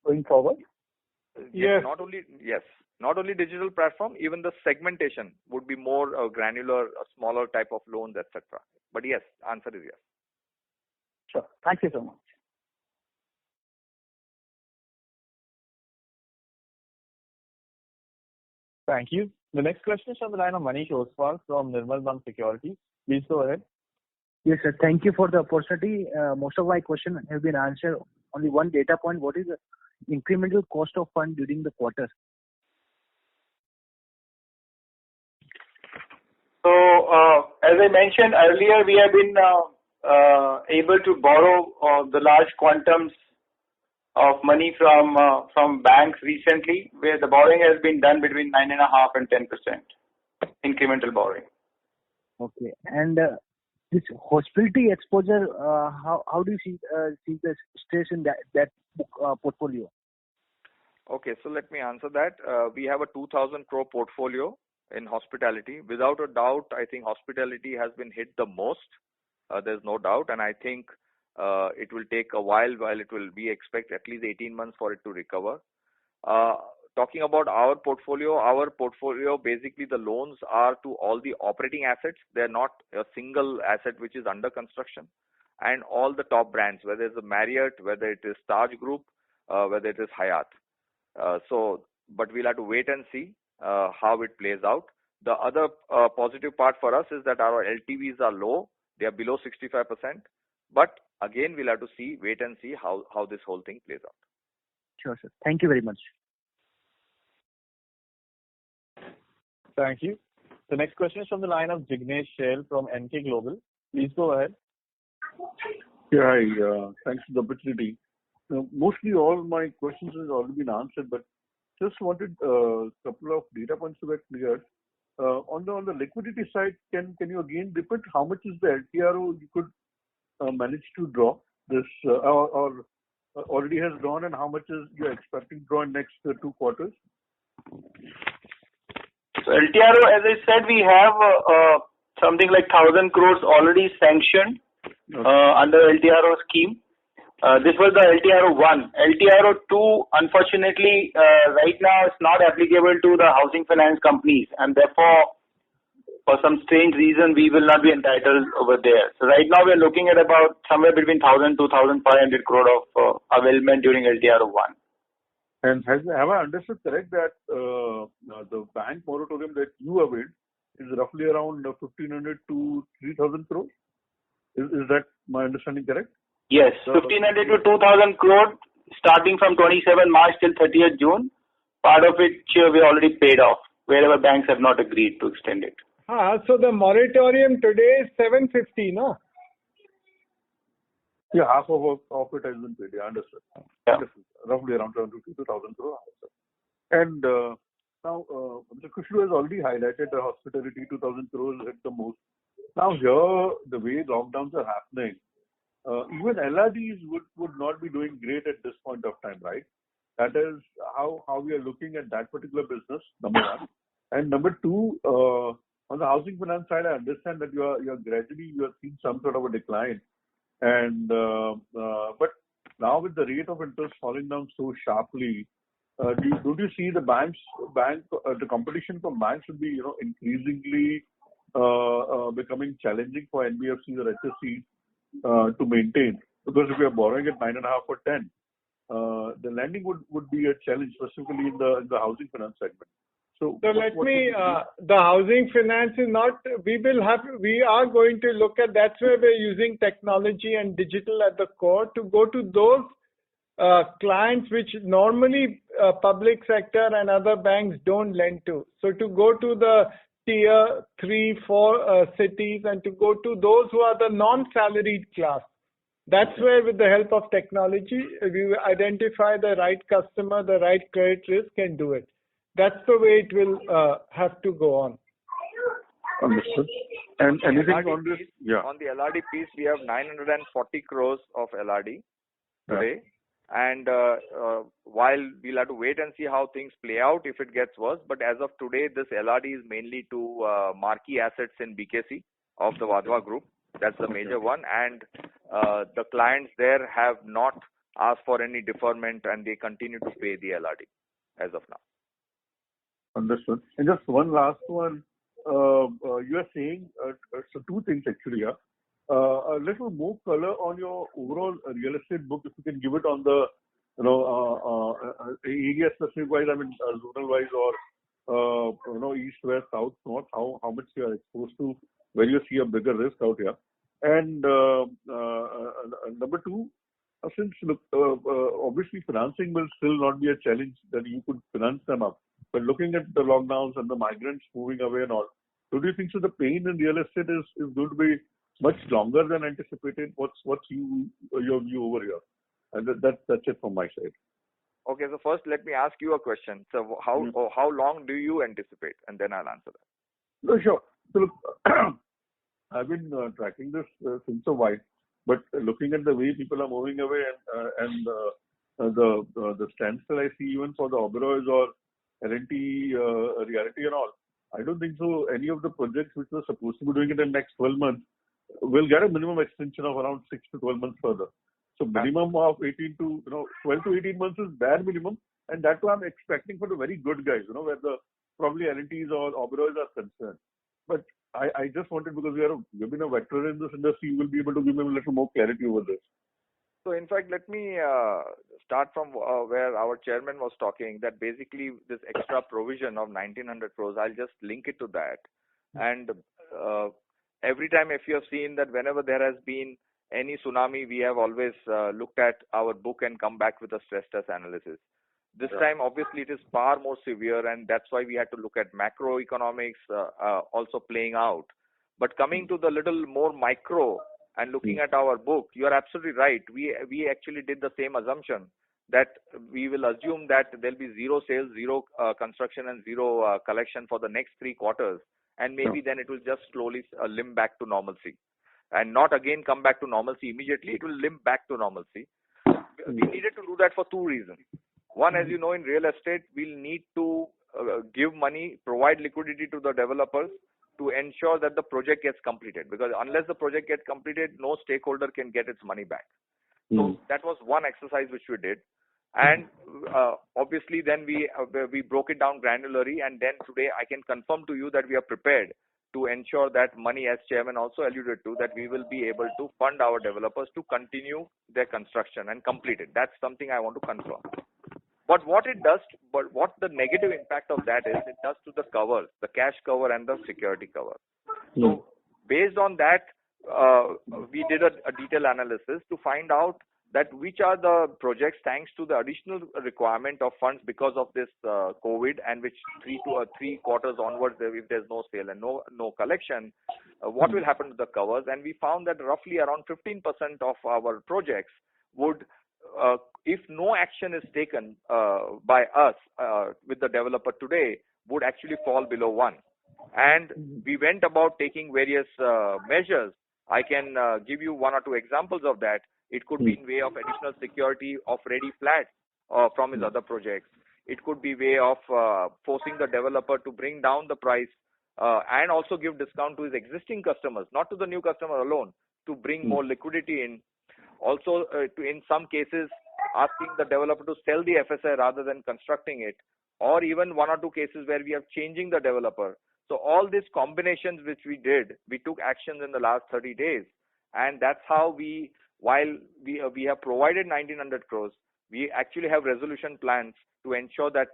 going forward? Yes. Not only digital platform, even the segmentation would be more granular, a smaller type of loans, etc. But yes, answer is yes. Sure. Thank you so much. Thank you. The next question is from the line of Manish Oswal from Nirmal Bang Securities. Please go ahead. Yes, sir. Thank you for the opportunity. Most of my questions have been answered. Only one data point. What is the incremental cost of fund during the quarter? So, as I mentioned earlier, we have been able to borrow the large quantums of money from banks recently, where the borrowing has been done between 9.5% and 10% incremental borrowing. Okay. And this hospitality exposure, how do you see the stress in that portfolio? Okay, so let me answer that. We have a 2,000 crore portfolio in hospitality. Without a doubt, I think hospitality has been hit the most. There's no doubt, and I think it will take a while it will be expect at least 18 months for it to recover. Talking about our portfolio, basically the loans are to all the operating assets. They're not a single asset which is under construction, and all the top brands, whether it's a Marriott, whether it is Taj Group, whether it is Hyatt. But we'll have to wait and see how it plays out. The other positive part for us is that our LTVs are low. They are below 65%. But again, we'll have to wait and see how this whole thing plays out. Sure, sir. Thank you very much. Thank you. The next question is from the line of Jignesh Shell from NK Global. Please go ahead. Yeah, hi. Thanks for the opportunity. Mostly all my questions have already been answered, but just wanted a couple of data points to get clear. On the liquidity side, can you again repeat how much is the LTRO you could manage to draw this or already has drawn, and how much is you're expecting to draw in next 2 quarters? So LTRO, as I said, we have something like 1,000 crores already sanctioned under LTRO scheme. This was the LTRO 1. LTRO 2, unfortunately, right now is not applicable to the housing finance companies, and therefore, for some strange reason, we will not be entitled over there. So right now, we are looking at about somewhere between 1,000 to 1,500 crore of availment during LTRO 1. And have I understood correct that the bank moratorium that you availed is roughly around 1,500 to 3,000 crores? Is that my understanding correct? Yes, 1,500 to 2,000 crore starting from 27 March till 30th June. Part of it we already paid off wherever banks have not agreed to extend it. So the moratorium today is 750, no? Yeah, half of it has been paid. Yeah, understood. Yeah. Understood. Roughly around 2,000 crore. And now, Mr. Kushru has already highlighted the hospitality 2,000 crores hit the most. Now here, the way lockdowns are happening, even LRDs would not be doing great at this point of time, right? That is how we are looking at that particular business, number one. And number two, on the housing finance side, I understand that you are seeing some sort of a decline. And but now with the rate of interest falling down so sharply, don't you see the the competition from banks would be increasingly becoming challenging for NBFCs or HFCs to maintain? Because if we are borrowing at 9.5 or 10, the lending would be a challenge, specifically in the housing finance segment. So the housing finance is not, we are going to look at, that's where we're using technology and digital at the core to go to those clients which normally public sector and other banks don't lend to. So to go to the tier 3, 4 cities and to go to those who are the non-salaried class. That's where, with the help of technology, we identify the right customer, the right credit risk, and do it. That's the way it will have to go on. Understood. And anything on this? Yeah. On the LRD piece, we have 940 crores of LRD today. And while we'll have to wait and see how things play out if it gets worse, but as of today, this LRD is mainly to marquee assets in BKC of the Vadhva Group. That's the major one. And the clients there have not asked for any deferment, and they continue to pay the LRD as of now. Understood. And just one last one. You are saying so two things actually. A little more color on your overall real estate book, if you can give it on the area specific wise. I mean zonal wise or east, west, south, north. How much you are exposed to, where you see a bigger risk out here. And number two, since obviously financing will still not be a challenge that you could finance them up. But looking at the lockdowns and the migrants moving away and all, do you think so the pain in real estate is going to be much longer than anticipated. What's your view over here? And that's it from my side. Okay, so first let me ask you a question. So how long do you anticipate? And then I'll answer that. No, sure. So look, I've been tracking this since a while, but looking at the way people are moving away and the standstill I see even for the Oberoi's or L&T reality and all, I don't think so. Any of the projects which were supposed to be doing it in the next 12 months will get a minimum extension of around 6 to 12 months further. So minimum of 12 to 18 months is bare minimum, and that too I'm expecting for the very good guys, where the probably L&Ts or Oberoi's are concerned. But I just wanted, because we've been a veteran in this industry, you will be able to give me a little more clarity over this. So in fact, let me start from where our chairman was talking, that basically this extra provision of 1900 crores, I'll just link it to that. And every time, if you have seen that whenever there has been any tsunami, we have always looked at our book and come back with a stress test analysis. This time, obviously, it is far more severe, and that's why we had to look at macroeconomics also playing out. But coming to the little more micro and looking at our book, you are absolutely right. We actually did the same assumption, that we will assume that there'll be zero sales, zero construction, and zero collection for the next 3 quarters, and maybe then it will just slowly limp back to normalcy. And not again come back to normalcy immediately, it will limp back to normalcy. We needed to do that for 2 reasons. One, as you know, in real estate, we'll need to give money, provide liquidity to the developers to ensure that the project gets completed. Because unless the project gets completed, no stakeholder can get its money back. So that was one exercise which we did. And obviously then we broke it down granularly, and then today I can confirm to you that we are prepared to ensure that money, as chairman also alluded to, that we will be able to fund our developers to continue their construction and complete it. That's something I want to confirm. But what the negative impact of that is, it does to the covers, the cash cover and the security cover. So based on that, we did a detailed analysis to find out that which are the projects, thanks to the additional requirement of funds because of this COVID, and which 3 quarters onwards, if there's no sale and no collection, what will happen to the covers. And we found that roughly around 15% of our projects would, if no action is taken by us with the developer today, would actually fall below 1. And we went about taking various measures. I can give you 1 or 2 examples of that. It could be in way of additional security of ready flats from his other projects. It could be way of forcing the developer to bring down the price and also give discount to his existing customers, not to the new customer alone, to bring more liquidity in. Also, in some cases, asking the developer to sell the FSI rather than constructing it, or even 1 or 2 cases where we are changing the developer. So all these combinations which we did, we took actions in the last 30 days. And that's how while we have provided 1900 crores, we actually have resolution plans to ensure that,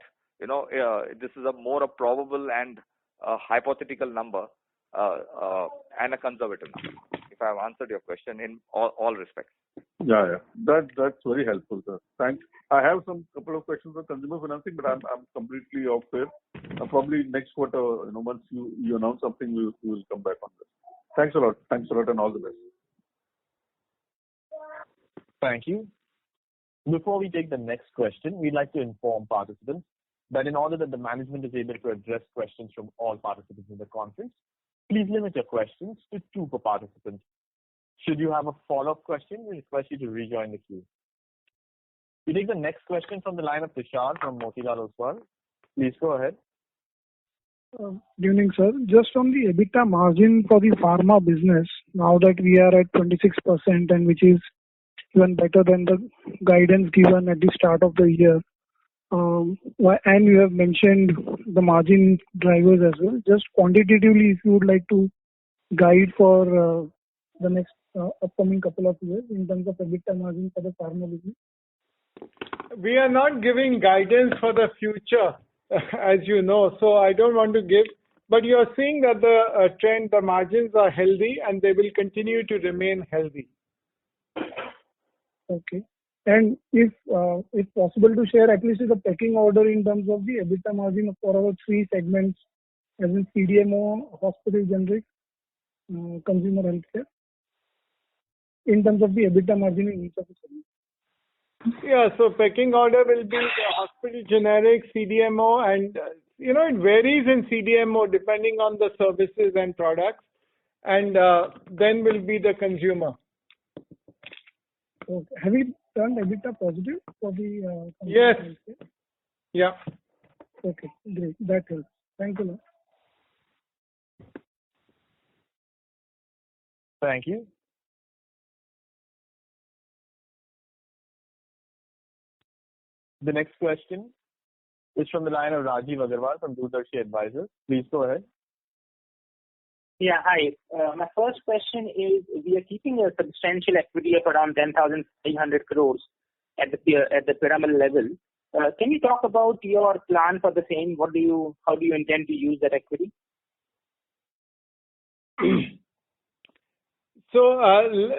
this is a more probable and hypothetical number and a conservative number, if I have answered your question in all respects. Yeah. That's very helpful, sir. Thanks. I have couple of questions on consumer financing, but I'm completely off there. Probably next quarter, once you announce something, we will come back on this. Thanks a lot, and all the best. Thank you. Before we take the next question, we'd like to inform participants that in order that the management is able to address questions from all participants in the conference, please limit your questions to 2 per participant. Should you have a follow-up question, we request you to rejoin the queue. We take the next question from the line of Tushar from Motilal Oswal. Please go ahead. Good evening, sir. Just on the EBITDA margin for the pharma business, now that we are at 26%, and which is even better than the guidance given at the start of the year. And you have mentioned the margin drivers as well. Just quantitatively, if you would like to guide for the next upcoming couple of years in terms of EBITDA margin for the pharma business. We are not giving guidance for the future, as you know, so I don't want to give. But you are seeing that the trend, the margins are healthy, and they will continue to remain healthy. Okay. And if possible to share at least the pecking order in terms of the EBITDA margin for our 3 segments, as in CDMO, hospital generic, consumer healthcare. in terms of the EBITDA margin in each of the segments? Yeah, so pecking order will be the hospital generic, CDMO, and it varies in CDMO depending on the services and products, and then will be the consumer. Okay. Have you turned EBITDA positive for the? Yes. Yeah. Okay, great. That helps. Thank you. Thank you. The next question is from the line of Rajiv Agarwal from Doordarshi Advisors. Please go ahead. Yeah, hi. My first question is, we are keeping a substantial equity of around 10,300 crores at the Piramal level. Can you talk about your plan for the same? How do you intend to use that equity? So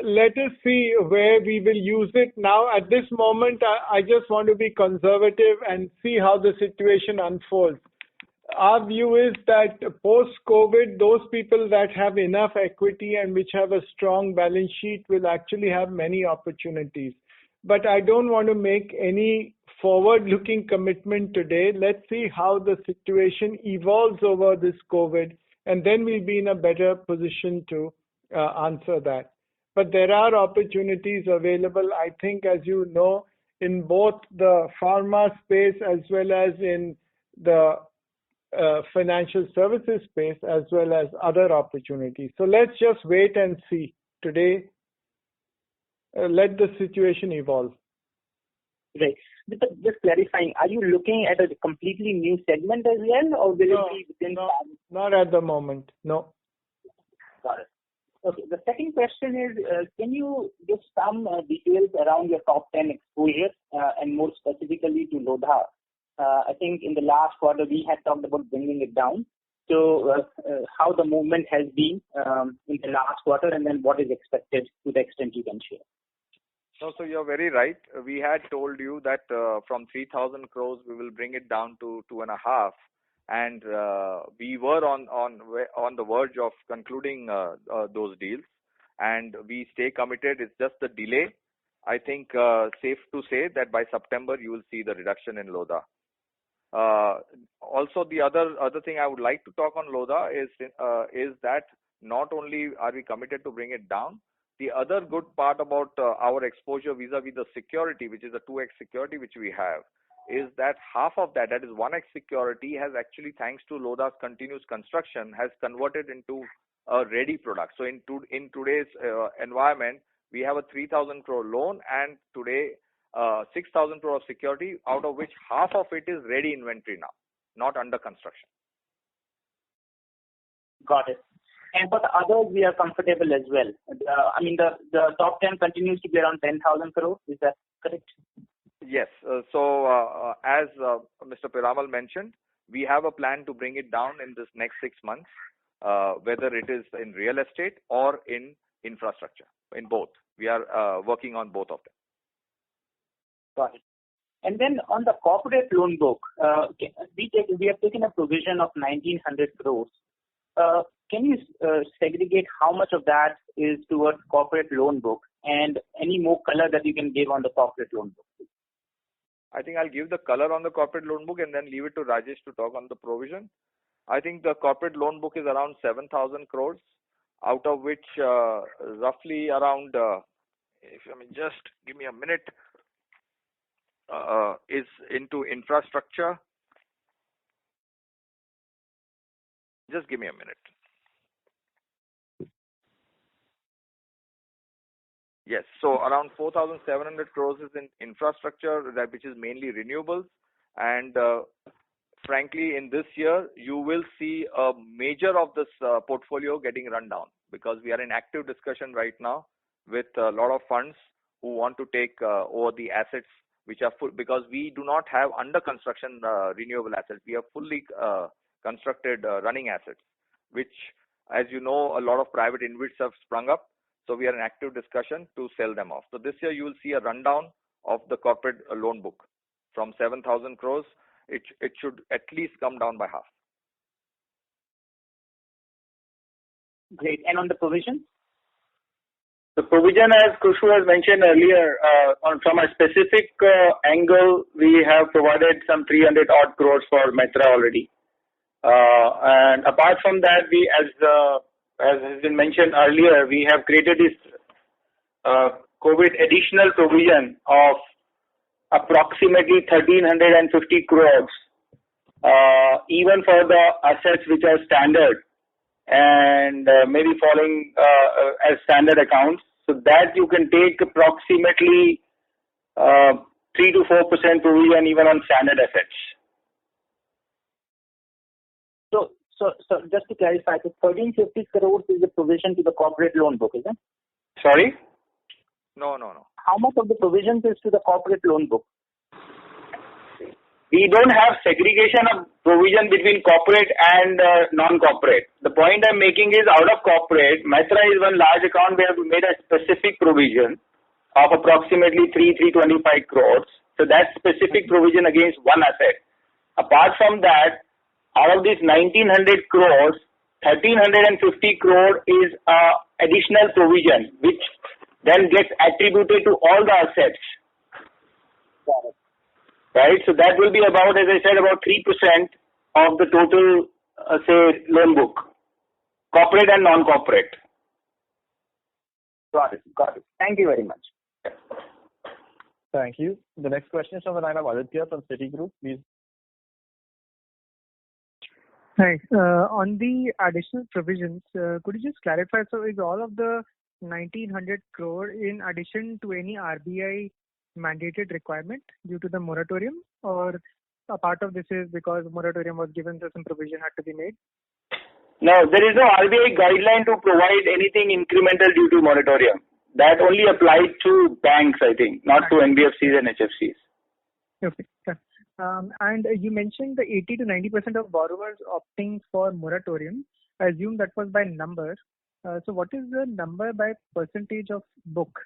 let us see where we will use it. Now, at this moment, I just want to be conservative and see how the situation unfolds. Our view is that post-COVID, those people that have enough equity and which have a strong balance sheet will actually have many opportunities. But I don't want to make any forward-looking commitment today. Let's see how the situation evolves over this COVID, and then we'll be in a better position to answer that. But there are opportunities available, I think, as you know, in both the pharma space as well as in the financial services space, as well as other opportunities. So let's just wait and see today. Let the situation evolve. Right. Just clarifying, are you looking at a completely new segment as well, or will it be within? No, not at the moment. No. Got it. Okay. The second question is, can you give some details around your top 10 exposures and more specifically to Lodha? I think in the last quarter we had talked about bringing it down. So how the movement has been in the last quarter, and then what is expected to the extent you can share. So you're very right. We had told you that from 3,000 crores we will bring it down to 2.5, and we were on the verge of concluding those deals, and we stay committed. It's just a delay. I think safe to say that by September you will see the reduction in Lodha. Also, the other thing I would like to talk on Lodha is that not only are we committed to bring it down, the other good part about our exposure vis-a-vis the security, which is a 2x security which we have, is that half of that is 1x security, has actually, thanks to Lodha's continuous construction, has converted into a ready product. So in today's environment, we have a 3,000 crore loan, and today 6,000 crore of security, out of which half of it is ready inventory now, not under construction. Got it. And for the others, we are comfortable as well. I mean, the top 10 continues to be around 10,000 crore. Is that correct? Yes. So as Mr. Piramal mentioned, we have a plan to bring it down in this next 6 months, whether it is in real estate or in infrastructure. In both. We are working on both of them. Got it. And then on the corporate loan book, we have taken a provision of 1,900 crores. Can you segregate how much of that is towards corporate loan book, and any more color that you can give on the corporate loan book? I think I'll give the color on the corporate loan book and then leave it to Rajesh to talk on the provision. I think the corporate loan book is around 7,000 crores, out of which roughly around, if I mean, just give me a minute, is into infrastructure. Just give me a minute. Yes, so around 4,700 crores is in infrastructure, which is mainly renewables. And frankly, in this year, you will see a major of this portfolio getting run down, because we are in active discussion right now with a lot of funds who want to take over the assets which are full, because we do not have under construction renewable assets. We have fully constructed running assets, which, as you know, a lot of private InvITs have sprung up. So we are in active discussion to sell them off. So this year you will see a rundown of the corporate loan book from 7,000 crores. It should at least come down by half. Great. And on the provision? The provision, as Kushu has mentioned earlier, from a specific angle, we have provided some 300 odd crores for Metra already. And apart from that, we, as has been mentioned earlier, we have created this COVID additional provision of approximately 1,350 crores, even for the assets which are standard and maybe falling as standard accounts. So that you can take approximately 3 to 4% provision even on standard assets. So just to clarify, the 1,350 crores is the provision to the corporate loan book, is it? Sorry? No. How much of the provisions is to the corporate loan book? We don't have segregation of provision between corporate and non-corporate. The point I'm making is out of corporate, Metra is one large account where we made a specific provision of approximately 325 crores. So that's specific provision against one asset. Apart from that, out of this 1,900 crores, 1,350 crore is additional provision which then gets attributed to all the assets. Got it. Right, so that will be about, as I said, about 3% of the total, say, loan book, corporate and non-corporate. Got it. Thank you very much. Thank you. The next question is from the line of Aditya from Citigroup. Please. Hi. On the additional provisions, could you just clarify, so is all of the 1,900 crore in addition to any RBI mandated requirement due to the moratorium, or a part of this is because moratorium was given, so some provision had to be made? No, there is no RBI guideline to provide anything incremental due to moratorium. That only applied to banks, I think, not to NBFCs and HFCs. Okay. And you mentioned the 80 to 90% of borrowers opting for moratorium. I assume that was by number. So what is the number by percentage of book?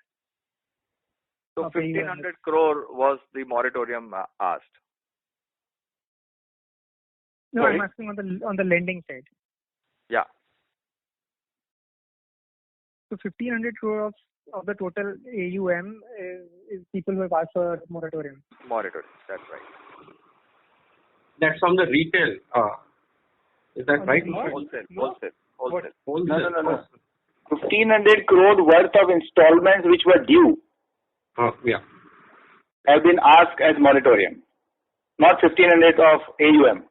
So 1,500 crore was the moratorium asked. No, sorry? I'm asking on the lending side. Yeah. So 1,500 crore of the total AUM is people who have asked for moratorium. Moratorium, that's right. That's from the retail. Is that right? Wholesale. No. 1,500 crore worth of installments which were due. Yeah. Have been asked as moratorium, not 1,500 of AUM.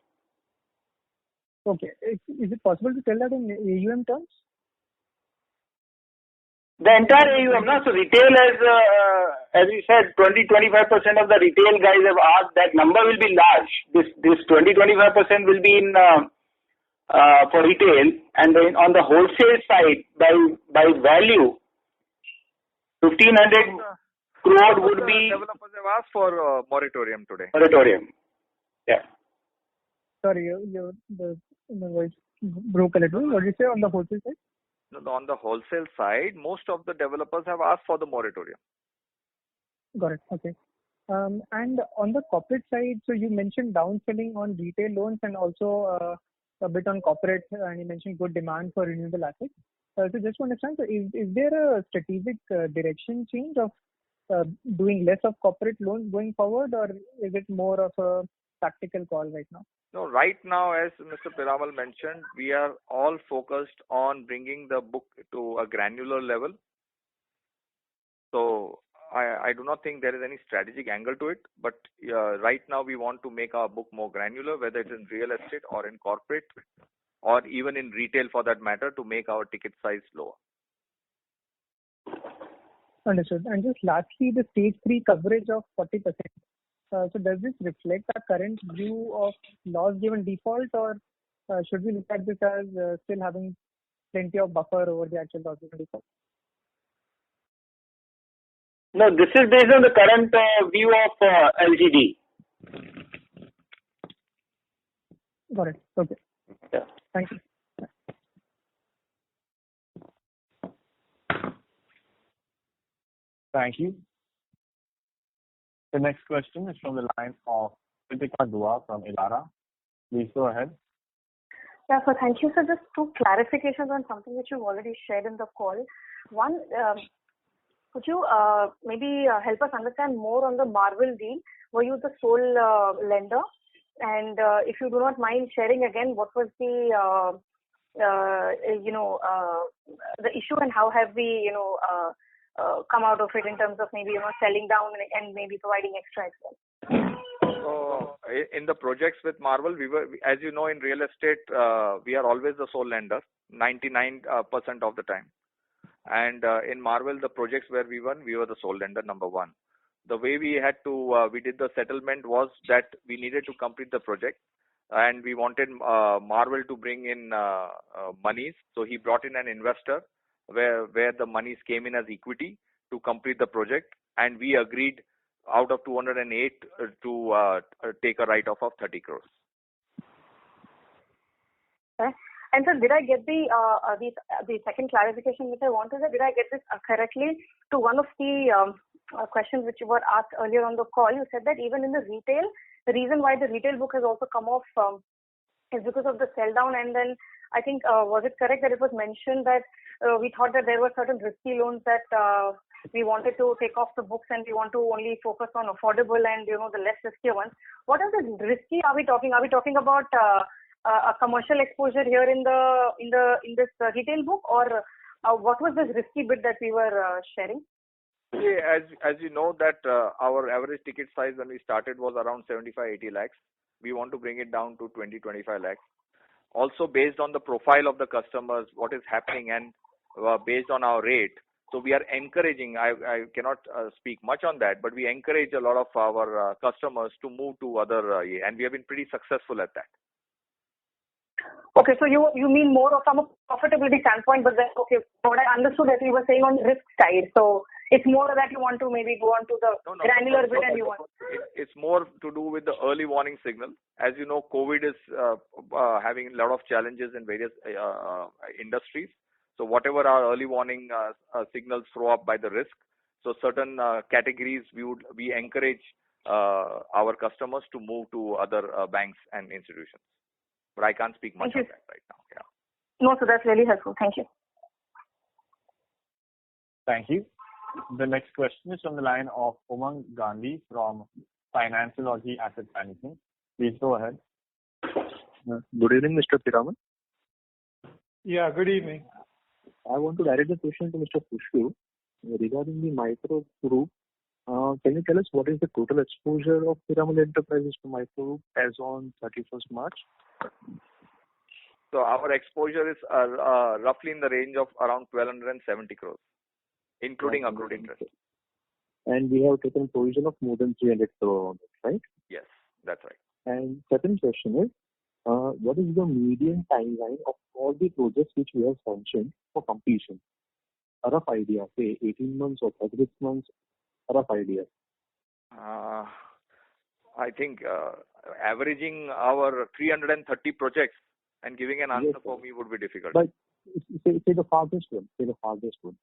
Okay. Is it possible to tell that in AUM terms? The entire AUM, no? So retail as we said, 20-25% of the retail guys have asked. That number will be large. This 20-25% will be in for retail, and then on the wholesale side, by value, 1,500 crore would be. Developers have asked for moratorium today. Moratorium. Yeah. Sorry, the voice broke a little. What did you say on the wholesale side? No, on the wholesale side, most of the developers have asked for the moratorium. Got it. Okay. And on the corporate side, so you mentioned downselling on retail loans and also a bit on corporate, and you mentioned good demand for renewable assets. So just to understand, so is there a strategic direction change of doing less of corporate loans going forward, or is it more of a tactical call right now? No, right now, as Mr. Piramal mentioned, we are all focused on bringing the book to a granular level. So I do not think there is any strategic angle to it, but right now we want to make our book more granular, whether it's in real estate or in corporate or even in retail for that matter, to make our ticket size lower. Understood. And just lastly, the stage 3 coverage of 40%. So does this reflect our current view of loss given default, or should we look at this as still having plenty of buffer over the actual loss given default? No, this is based on the current view of LGD. Got it. Okay. Yeah. Thank you. Thank you. The next question is from the line of Kritika Dua from Elara. Please go ahead. Yeah, so thank you. So just two clarifications on something which you've already shared in the call. One, Could you maybe help us understand more on the Marvel deal? Were you the sole lender? And if you do not mind sharing again, what was the the issue and how have we come out of it in terms of maybe selling down and maybe providing extra as well? So in the projects with Marvel, as you know, in real estate, we are always the sole lender, 99% of the time. And in Marvel, the projects where we won, we were the sole lender, number one. The way we did the settlement was that we needed to complete the project, and we wanted Marvel to bring in monies. So he brought in an investor where the monies came in as equity to complete the project, and we agreed out of 208 to take a write-off of 30 crores. Okay. And sir, did I get the second clarification which I wanted? Did I get this correctly? To one of the questions which you were asked earlier on the call, you said that even in the retail, the reason why the retail book has also come off is because of the sell down. And then I think was it correct that it was mentioned that we thought that there were certain risky loans that we wanted to take off the books and we want to only focus on affordable and the less riskier ones. What are the risky are we talking? Are we talking about a commercial exposure here in this retail book, or what was this risky bit that we were sharing? Yeah, as you know that our average ticket size when we started was around 75-80 lakhs. We want to bring it down to 20-25 lakhs. Also based on the profile of the customers, what is happening, and based on our rate. So we are encouraging, I cannot speak much on that, but we encourage a lot of our customers to move to other, and we have been pretty successful at that. Okay, so you mean more from a profitability standpoint, but then, okay, what I understood that you were saying on the risk side. So it's more that you want to maybe go on to the granular bit and you want. It's more to do with the early warning signal. As you know, COVID is having a lot of challenges in various industries. So whatever our early warning signals throw up by the risk, so certain categories we encourage our customers to move to other banks and institutions. But I can't speak much on that right now. Yeah. No, so that's really helpful. Thank you. Thank you. The next question is from the line of Umang Gandhi from Financiology Asset Management. Please go ahead. Good evening, Mr. Piramal. Yeah, good evening. I want to direct the question to Mr. Pushpu regarding the micro group. Can you tell us what is the total exposure of Piramal Enterprises to micro group as on 31st March? So our exposure is roughly in the range of around 1,270 crores, including accrued interest. And we have taken provision of more than 300 crore on it, right? Yes, that's right. And second question is, what is the median timeline of all the projects which we have sanctioned for completion? A rough idea, say 18 months or 36 months, a rough idea. I think averaging our 330 projects and giving an answer for me would be difficult. But say the farthest one.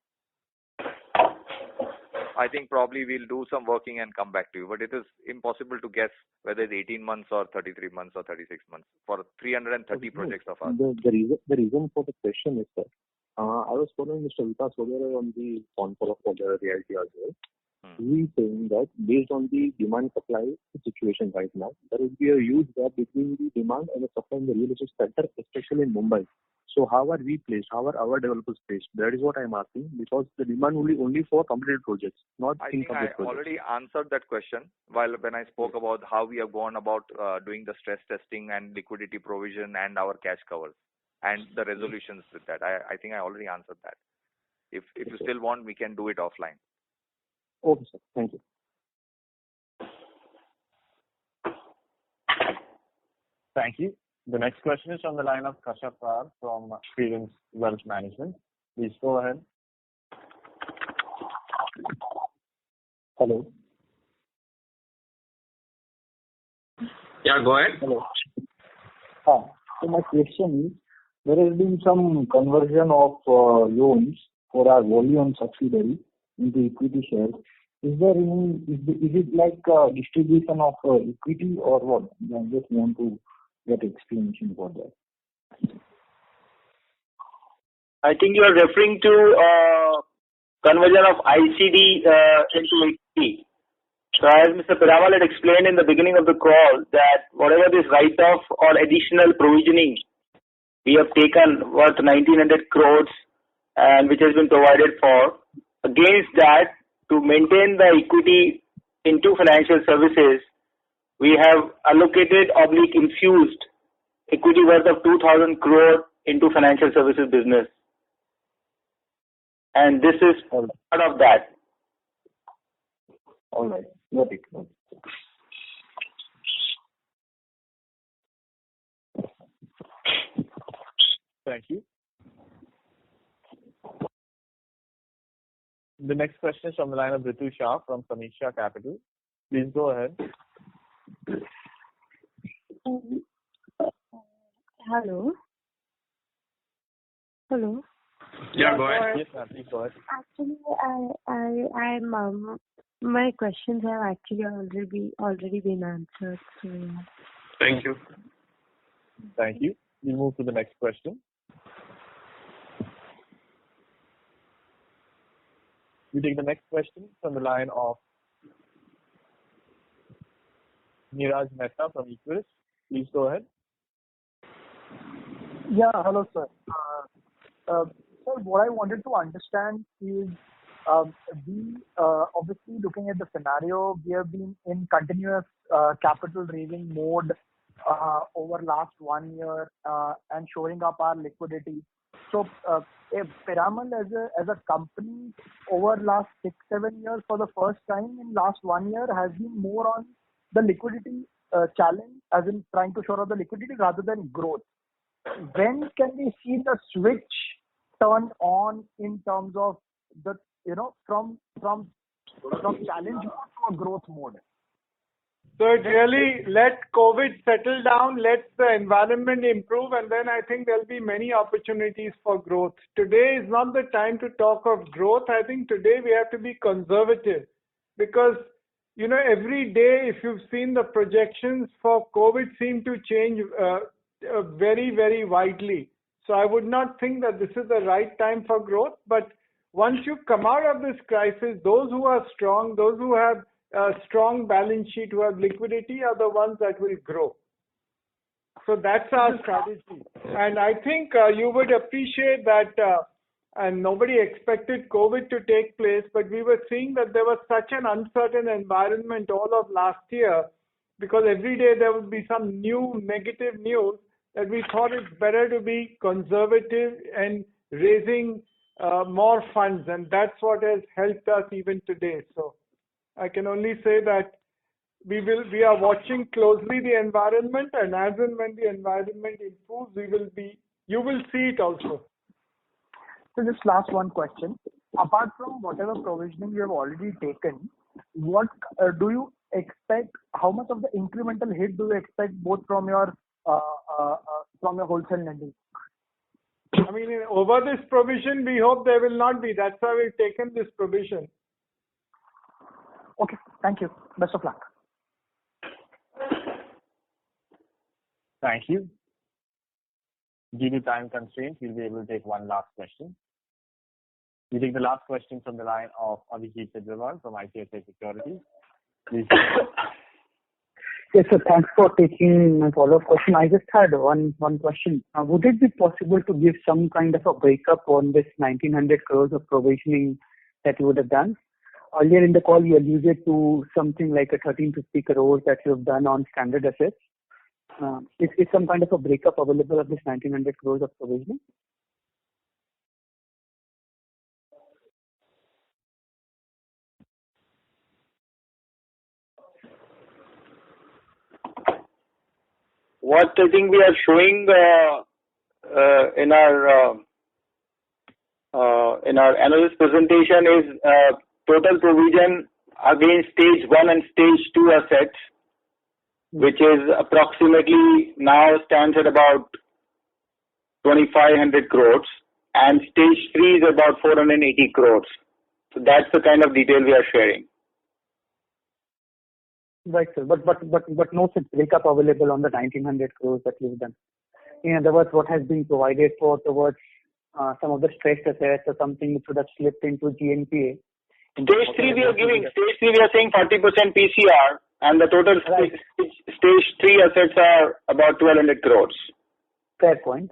I think probably we'll do some working and come back to you. But it is impossible to guess whether it's 18 months or 33 months or 36 months for 330 projects of ours. The reason for the question is that I was following Mr. Vikas Vogera on the phone call for the reality as well. He is saying that based on the demand supply situation right now, there will be a huge gap between the demand and the supply in the real estate sector, especially in Mumbai. So how are we placed? How are our developers placed? That is what I am asking, because the demand will be only for completed projects, not incomplete projects. I already answered that question when I spoke about how we have gone about doing the stress testing and liquidity provision and our cash covers and the resolutions with that. I think I already answered that. If you still want, we can do it offline. Okay, sir. Thank you. Thank you. The next question is on the line of Kashyap Rar from Credence Wealth Management. Please go ahead. Hello. Yeah, go ahead. Hello. So my question is, there has been some conversion of loans for our volume subsidiary into equity shares. Is it like distribution of equity or what? I just want to get explanation for that. I think you are referring to conversion of ICD into equity. So as Mr. Piramal had explained in the beginning of the call, that whatever this write-off or additional provisioning we have taken worth 1900 crores and which has been provided for, against that, to maintain the equity into financial services, we have allocated / infused equity worth of 2000 crore into financial services business. And this is part of that. All right. Got it. Thank you. The next question is from the line of Ritu Shah from Sameeksha Capital. Please go ahead. Hello. Hello. Yeah, go ahead. Yes, ma'am. Please go ahead. Actually, I'm my questions have actually already been answered. So Thank you. Thank you. We'll move to the next question. We take the next question from the line of Niraj Mehta from Equirus. Please go ahead. Yeah, hello, sir. Sir, what I wanted to understand is we obviously looking at the scenario, we have been in continuous capital raising mode over last 1 year and showing up our liquidity. So, if Piramal as a company over last 6-7 years, for the first time in last 1 year, has been more on the liquidity challenge, as in trying to shore up the liquidity rather than growth. When can we see the switch turn on in terms of the from challenge mode to a growth mode? So it really let COVID settle down, let the environment improve, and then I think there'll be many opportunities for growth. Today is not the time to talk of growth. I think today we have to be conservative because, every day, if you've seen the projections for COVID seem to change very, very widely. So I would not think that this is the right time for growth. But once you come out of this crisis, those who are strong, those who have a strong balance sheet, who have liquidity, are the ones that will grow. So that's our strategy. And I think you would appreciate that, and nobody expected COVID to take place, but we were seeing that there was such an uncertain environment all of last year, because every day there would be some new negative news, that we thought it's better to be conservative and raising more funds, and that's what has helped us even today. So I can only say that we are watching closely the environment, and as and when the environment improves, you will see it also. So just last one question. Apart from whatever provisioning you have already taken, what do you expect? How much of the incremental hit do you expect both from your wholesale lending? I mean, over this provision, we hope there will not be. That's why we've taken this provision. Okay, thank you. Best of luck. Thank you. Due to time constraints, we'll be able to take one last question. We take the last question from the line of Abhijit Tibrewal from ICICI Securities. Please. Yes, sir. Thanks for taking my follow-up question. I just had one question. Would it be possible to give some kind of a breakup on this 1900 crores of provisioning that you would have done? Earlier in the call, you alluded to something like a 1350 crores that you have done on standard assets. Is some kind of a breakup available of this 1900 crores of provisioning? What I think we are showing in our analyst presentation is total provision against stage 1 and stage 2 assets, which is approximately now stands at about 2500 crores, and stage 3 is about 480 crores. So that's the kind of detail we are sharing. Right, sir. But no such breakup available on the 1900 crores that you've done. In other words, what has been provided for towards some of the stressed assets or something which would have slipped into GNPA. Stage 3 we are giving. Stage 3 we are saying 40% PCR, and the total stage 3 assets are about 1,200 crores. Fair point.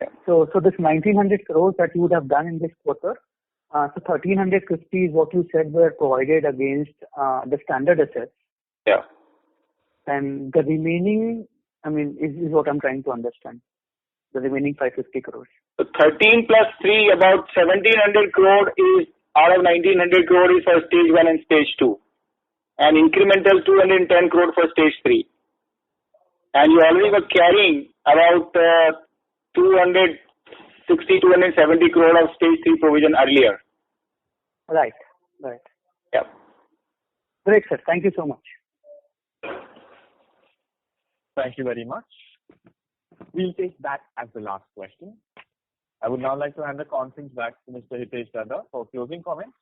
Yeah. So this 1,900 crores that you would have done in this quarter, so 1,350 is what you said were provided against the standard assets. Yeah. And the remaining, is what I'm trying to understand. The remaining 550 crores. So 13 plus 3, about 1,700 crore is out of 1,900 crore is for stage 1 and stage 2. And incremental 210 crore for stage 3. And you already were carrying about 260, 270 crore of stage 3 provision earlier. Right. Yeah. Great, sir. Thank you so much. Thank you very much. We'll take that as the last question. I would now like to hand the conference back to Mr. Hitesh Dada for closing comments.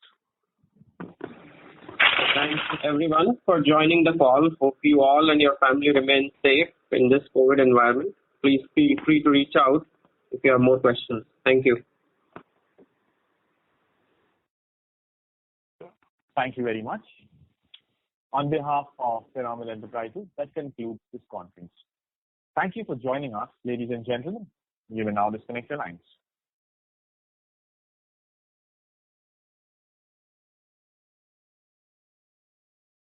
Thanks everyone for joining the call. Hope you all and your family remain safe in this COVID environment. Please feel free to reach out if you have more questions. Thank you. Thank you very much. On behalf of Piramal Enterprises, that concludes this conference. Thank you for joining us, ladies and gentlemen. You may now disconnect your lines.